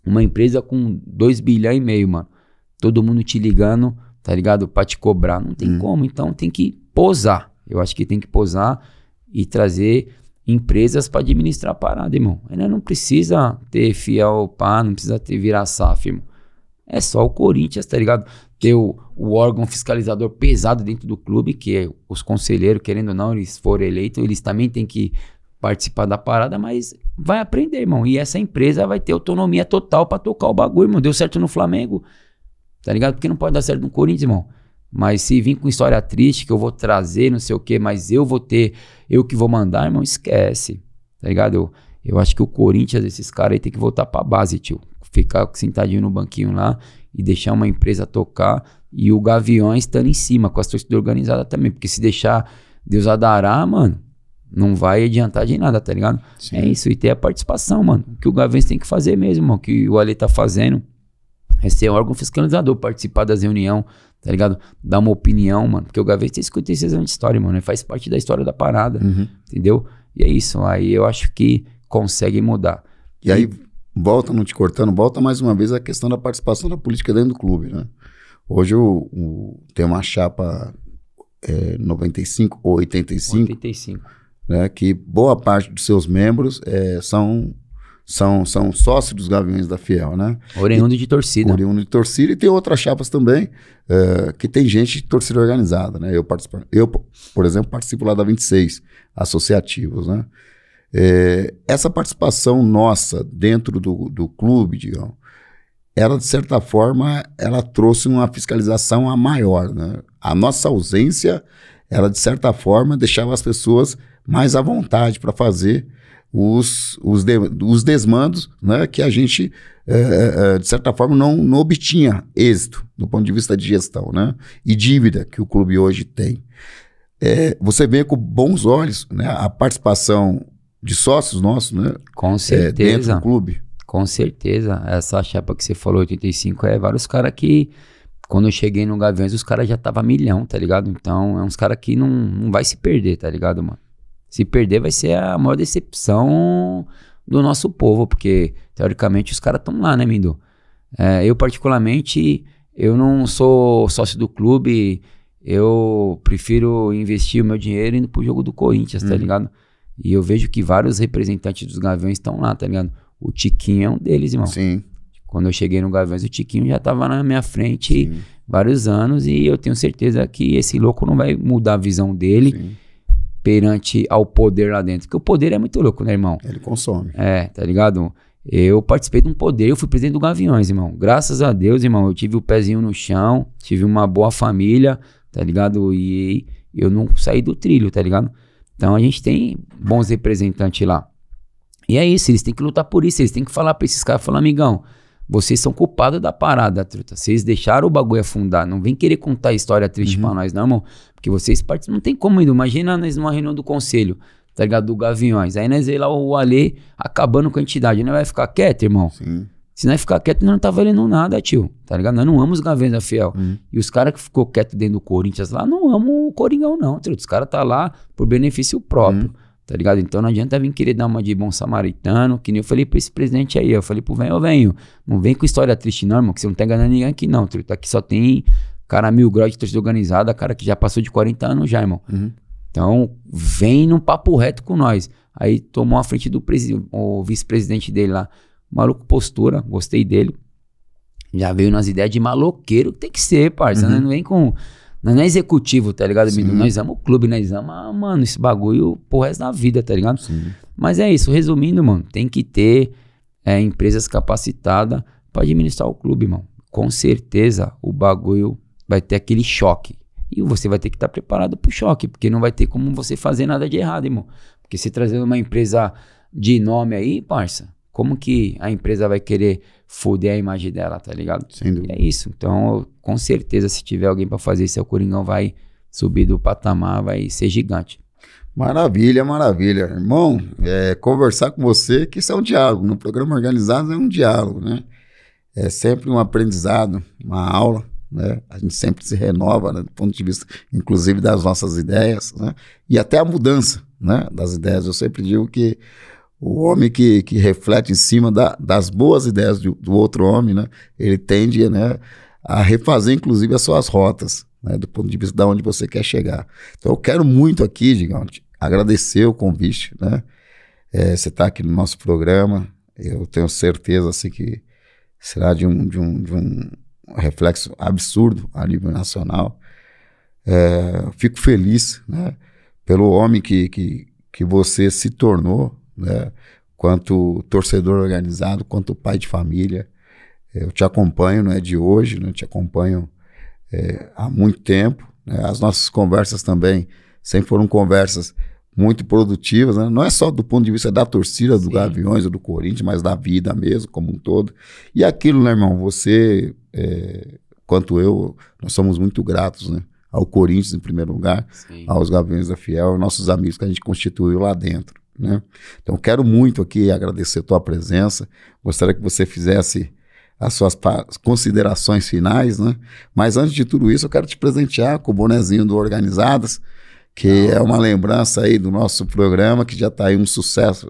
uma empresa com 2 bilhões e meio, mano? Todo mundo te ligando, tá ligado? Pra te cobrar. Não tem como. Então tem que posar. Eu acho que tem que posar e trazer empresas pra administrar a parada, irmão. Ainda não precisa ter fiel pá, não precisa ter virar SAF, irmão. É só o Corinthians, tá ligado? Ter o órgão fiscalizador pesado dentro do clube, que é os conselheiros, querendo ou não, eles foram eleitos, eles também têm que participar da parada, mas vai aprender, irmão. E essa empresa vai ter autonomia total pra tocar o bagulho, irmão. Deu certo no Flamengo, tá ligado? Porque não pode dar certo no Corinthians, irmão. Mas se vir com história triste, que eu vou trazer, não sei o quê, mas eu vou ter, eu que vou mandar, irmão, esquece, tá ligado? Eu acho que o Corinthians, esses caras aí, tem que voltar pra base, tio. Ficar sentadinho no banquinho lá e deixar uma empresa tocar e o Gaviões estando em cima, com as torcidas organizadas também. Porque se deixar Deus dará, mano, não vai adiantar de nada, tá ligado? Sim. É isso, e ter a participação, mano. O que o Gaviões tem que fazer mesmo, mano. O que o Ale tá fazendo é ser um órgão fiscalizador, participar das reuniões, tá ligado? Dar uma opinião, mano. Porque o Gaviões tem 56 anos de história, mano. Ele faz parte da história da parada, entendeu? E é isso, aí eu acho que consegue mudar. E aí, volta, não te cortando, volta mais uma vez a questão da participação da política dentro do clube, né? Hoje tem uma chapa 95 ou 85, 85. Né, que boa parte dos seus membros são sócios dos Gaviões da Fiel, né? Oriundo de torcida. Oriundo de torcida, e tem outras chapas também que tem gente de torcida organizada, né? Eu, por exemplo, participo lá da 26, associativos, né? Essa participação nossa dentro do clube, digamos, ela, de certa forma, ela trouxe uma fiscalização a maior, né? A nossa ausência, ela, de certa forma, deixava as pessoas mais à vontade para fazer os desmandos, né, que a gente, de certa forma, não obtinha êxito do ponto de vista de gestão, né, e dívida que o clube hoje tem. Você vê com bons olhos, né, a participação de sócios nossos, né, com certeza, dentro do clube. Com certeza. Essa chapa que você falou, 85, vários caras que, quando eu cheguei no Gaviões, os caras já estavam milhão, tá ligado? Então, é uns caras que não vai se perder, tá ligado, mano? Se perder vai ser a maior decepção do nosso povo, porque, teoricamente, os caras estão lá, né, Mindu? Eu, particularmente, eu não sou sócio do clube, eu prefiro investir o meu dinheiro indo pro jogo do Corinthians, tá ligado? E eu vejo que vários representantes dos Gaviões estão lá, tá ligado? O Tiquinho é um deles, irmão. Sim. Quando eu cheguei no Gaviões, o Tiquinho já tava na minha frente vários anos, e eu tenho certeza que esse louco não vai mudar a visão dele. Sim. Perante ao poder lá dentro. Porque o poder é muito louco, né, irmão? Ele consome. Tá ligado? Eu participei de um poder, eu fui presidente do Gaviões, irmão. Graças a Deus, irmão, eu tive o pezinho no chão, tive uma boa família, tá ligado? E eu não saí do trilho, tá ligado? Então a gente tem bons representantes lá. E é isso, eles têm que lutar por isso, eles têm que falar pra esses caras, falar, amigão, vocês são culpados da parada, truta. Vocês deixaram o bagulho afundar. Não vem querer contar a história triste pra nós, não, irmão. Porque vocês participam. Não tem como ainda. Imagina nós numa reunião do conselho, tá ligado? Do Gaviões. Aí nós vê lá o Alê acabando com a entidade. Não vai ficar quieto, irmão? Sim. Se nós ficar quieto, nós não tá valendo nada, tio. Tá ligado? Nós não amamos os Gaviões da Fiel. E os caras que ficou quieto dentro do Corinthians lá, não amam o Coringão, não, truta. Os caras tá lá por benefício próprio. Tá ligado? Então não adianta vir querer dar uma de bom samaritano, que nem eu falei pra esse presidente aí. Eu falei pro velho, não vem com história triste não, irmão, que você não tá enganando ninguém aqui não. Aqui só tem cara 1000 graus de torcida organizada, cara que já passou de 40 anos já, irmão. Então vem num papo reto com nós. Aí tomou a frente do o vice-presidente dele lá. Maluco postura, gostei dele. Já veio nas ideias de maloqueiro que tem que ser, parça. Não vem com... Não é executivo, tá ligado? Nós amamos o clube, nós amamos, mano, esse bagulho pro resto da vida, tá ligado? Sim. Mas é isso, resumindo, mano, tem que ter empresas capacitadas pra administrar o clube, mano. Com certeza o bagulho vai ter aquele choque. E você vai ter que estar preparado pro choque, porque não vai ter como você fazer nada de errado, irmão. Porque se trazer uma empresa de nome aí, parça, como que a empresa vai querer foder a imagem dela, tá ligado? Sem dúvida. É isso. Então, com certeza, se tiver alguém pra fazer isso, o Coringão vai subir do patamar, vai ser gigante. Maravilha, maravilha. Irmão, conversar com você, que isso é um diálogo. No programa Organizado é um diálogo, né? É sempre um aprendizado, uma aula, né? A gente sempre se renova, né? Do ponto de vista, inclusive, das nossas ideias, né? E até a mudança, né? Das ideias. Eu sempre digo que o homem que reflete em cima das boas ideias do outro homem, né? Ele tende, né, a refazer, inclusive, as suas rotas, né, do ponto de vista de onde você quer chegar. Então, eu quero muito aqui, Gigante, agradecer o convite, né? Você está aqui no nosso programa, eu tenho certeza assim, que será de um reflexo absurdo a nível nacional. Fico feliz, né, pelo homem que você se tornou, né, quanto torcedor organizado, quanto pai de família. Eu te acompanho, não é de hoje, né, eu te acompanho há muito tempo, né. As nossas conversas também sempre foram conversas muito produtivas, né? Não é só do ponto de vista da torcida do Gaviões ou do Corinthians, mas da vida mesmo, como um todo. E aquilo, né, irmão, você, quanto eu, nós somos muito gratos, né, ao Corinthians em primeiro lugar, sim, aos Gaviões da Fiel, nossos amigos que a gente constituiu lá dentro, né? Então quero muito aqui agradecer a tua presença, gostaria que você fizesse as suas considerações finais, né? Mas antes de tudo isso eu quero te presentear com o bonezinho do Organizadas, que é uma lembrança aí do nosso programa, que já está aí um sucesso,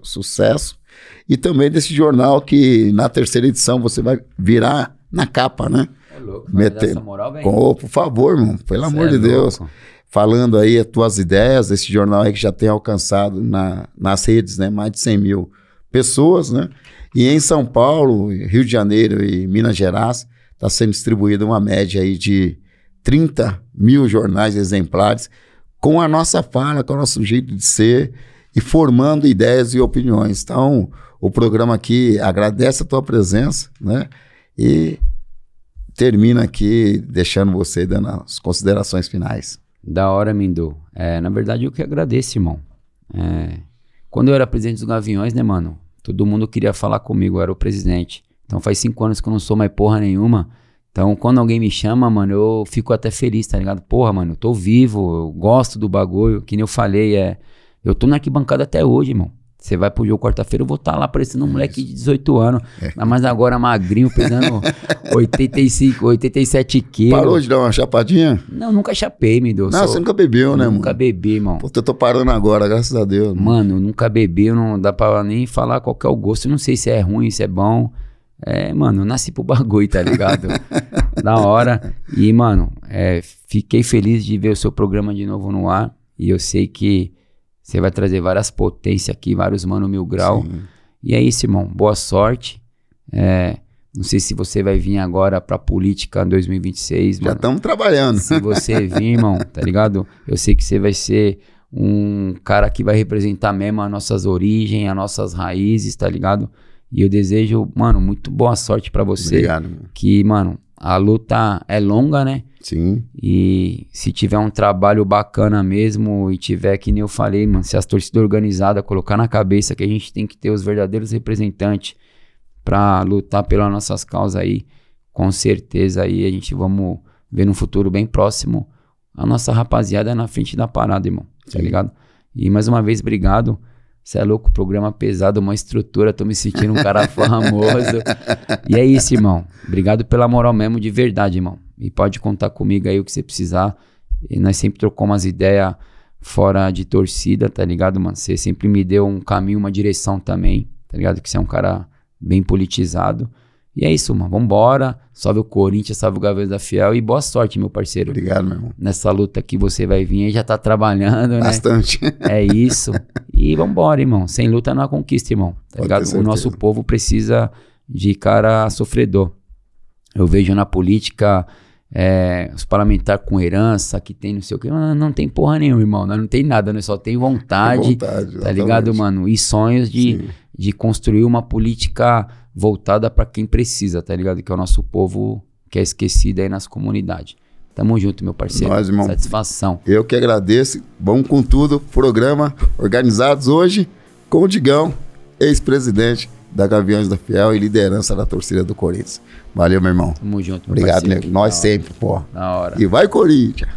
E também desse jornal que na 3ª edição você vai virar na capa, né? É louco, vai dar essa moral, velho. Por favor, irmão, pelo amor de Deus. Falando aí as tuas ideias, esse jornal aí que já tem alcançado nas redes, né? Mais de 100 mil pessoas, né? E em São Paulo, Rio de Janeiro e Minas Gerais, está sendo distribuída uma média aí de 30 mil jornais exemplares com a nossa fala, com o nosso jeito de ser e formando ideias e opiniões. Então, o programa aqui agradece a tua presença, né? E termina aqui deixando você dando as considerações finais. Da hora, Mindu. Na verdade, eu que agradeço, irmão. Quando eu era presidente dos Gaviões, né, mano? Todo mundo queria falar comigo, eu era o presidente. Então faz 5 anos que eu não sou mais porra nenhuma. Então quando alguém me chama, mano, eu fico até feliz, tá ligado? Porra, mano, eu tô vivo, eu gosto do bagulho. Que nem eu falei, eu tô na arquibancada até hoje, irmão. Você vai pro jogo quarta-feira, eu vou estar lá parecendo um moleque de 18 anos. Mas agora magrinho, pesando 85, 87 quilos. Parou de dar uma chapadinha? Não, nunca chapei, me deu. Não, você nunca bebeu, né, mano? Nunca bebi, irmão. Pô, eu tô parando agora, graças a Deus. Mano, nunca bebi, não dá pra nem falar qual que é o gosto. Eu não sei se é ruim, se é bom. Mano, eu nasci pro bagulho, tá ligado? Da hora. E, mano, fiquei feliz de ver o seu programa de novo no ar. E eu sei que você vai trazer várias potências aqui, vários mano 1000 grau. Sim. E é isso, irmão. Boa sorte. Não sei se você vai vir agora pra política em 2026. Já estamos trabalhando. Se você vir, irmão, tá ligado? Eu sei que você vai ser um cara que vai representar mesmo as nossas origens, as nossas raízes, tá ligado? E eu desejo, mano, muito boa sorte pra você. Obrigado, mano. Que, mano, a luta é longa, né? Sim. E se tiver um trabalho bacana mesmo e tiver, que nem eu falei, mano, se as torcidas organizadas colocar na cabeça que a gente tem que ter os verdadeiros representantes pra lutar pelas nossas causas aí, com certeza aí a gente vamos ver no futuro bem próximo a nossa rapaziada na frente da parada, irmão. Tá ligado? E mais uma vez, obrigado. Você é louco, programa pesado, uma estrutura, tô me sentindo um cara famoso. E é isso, irmão. Obrigado pela moral mesmo, de verdade, irmão. E pode contar comigo aí o que você precisar. E nós sempre trocamos umas ideias fora de torcida, tá ligado, mano? Você sempre me deu um caminho, uma direção também, tá ligado? Que você é um cara bem politizado. E é isso, mano. Vambora. Salve o Corinthians, salve o Gaviões da Fiel. E boa sorte, meu parceiro. Obrigado, meu irmão. Nessa luta que você vai vir aí, já tá trabalhando, né? Bastante. É isso. E vambora, irmão. Sem luta não há conquista, irmão. Tá ligado? O nosso povo precisa de cara sofredor. Eu vejo na política os parlamentares com herança, que tem não sei o que. Não tem porra nenhuma, irmão. Não tem nada, né? Só tem vontade, tá ligado, mano? E sonhos de construir uma política voltada pra quem precisa, tá ligado? Que é o nosso povo que é esquecido aí nas comunidades. Tamo junto, meu parceiro. Nós, irmão. Satisfação. Eu que agradeço. Vamos com tudo. Programa Organizados hoje com o Digão, ex-presidente da Gaviões da Fiel e liderança da torcida do Corinthians. Valeu, meu irmão. Tamo junto, meu Obrigado, parceiro. nego. Nós sempre, pô. Da hora. E vai, Corinthians!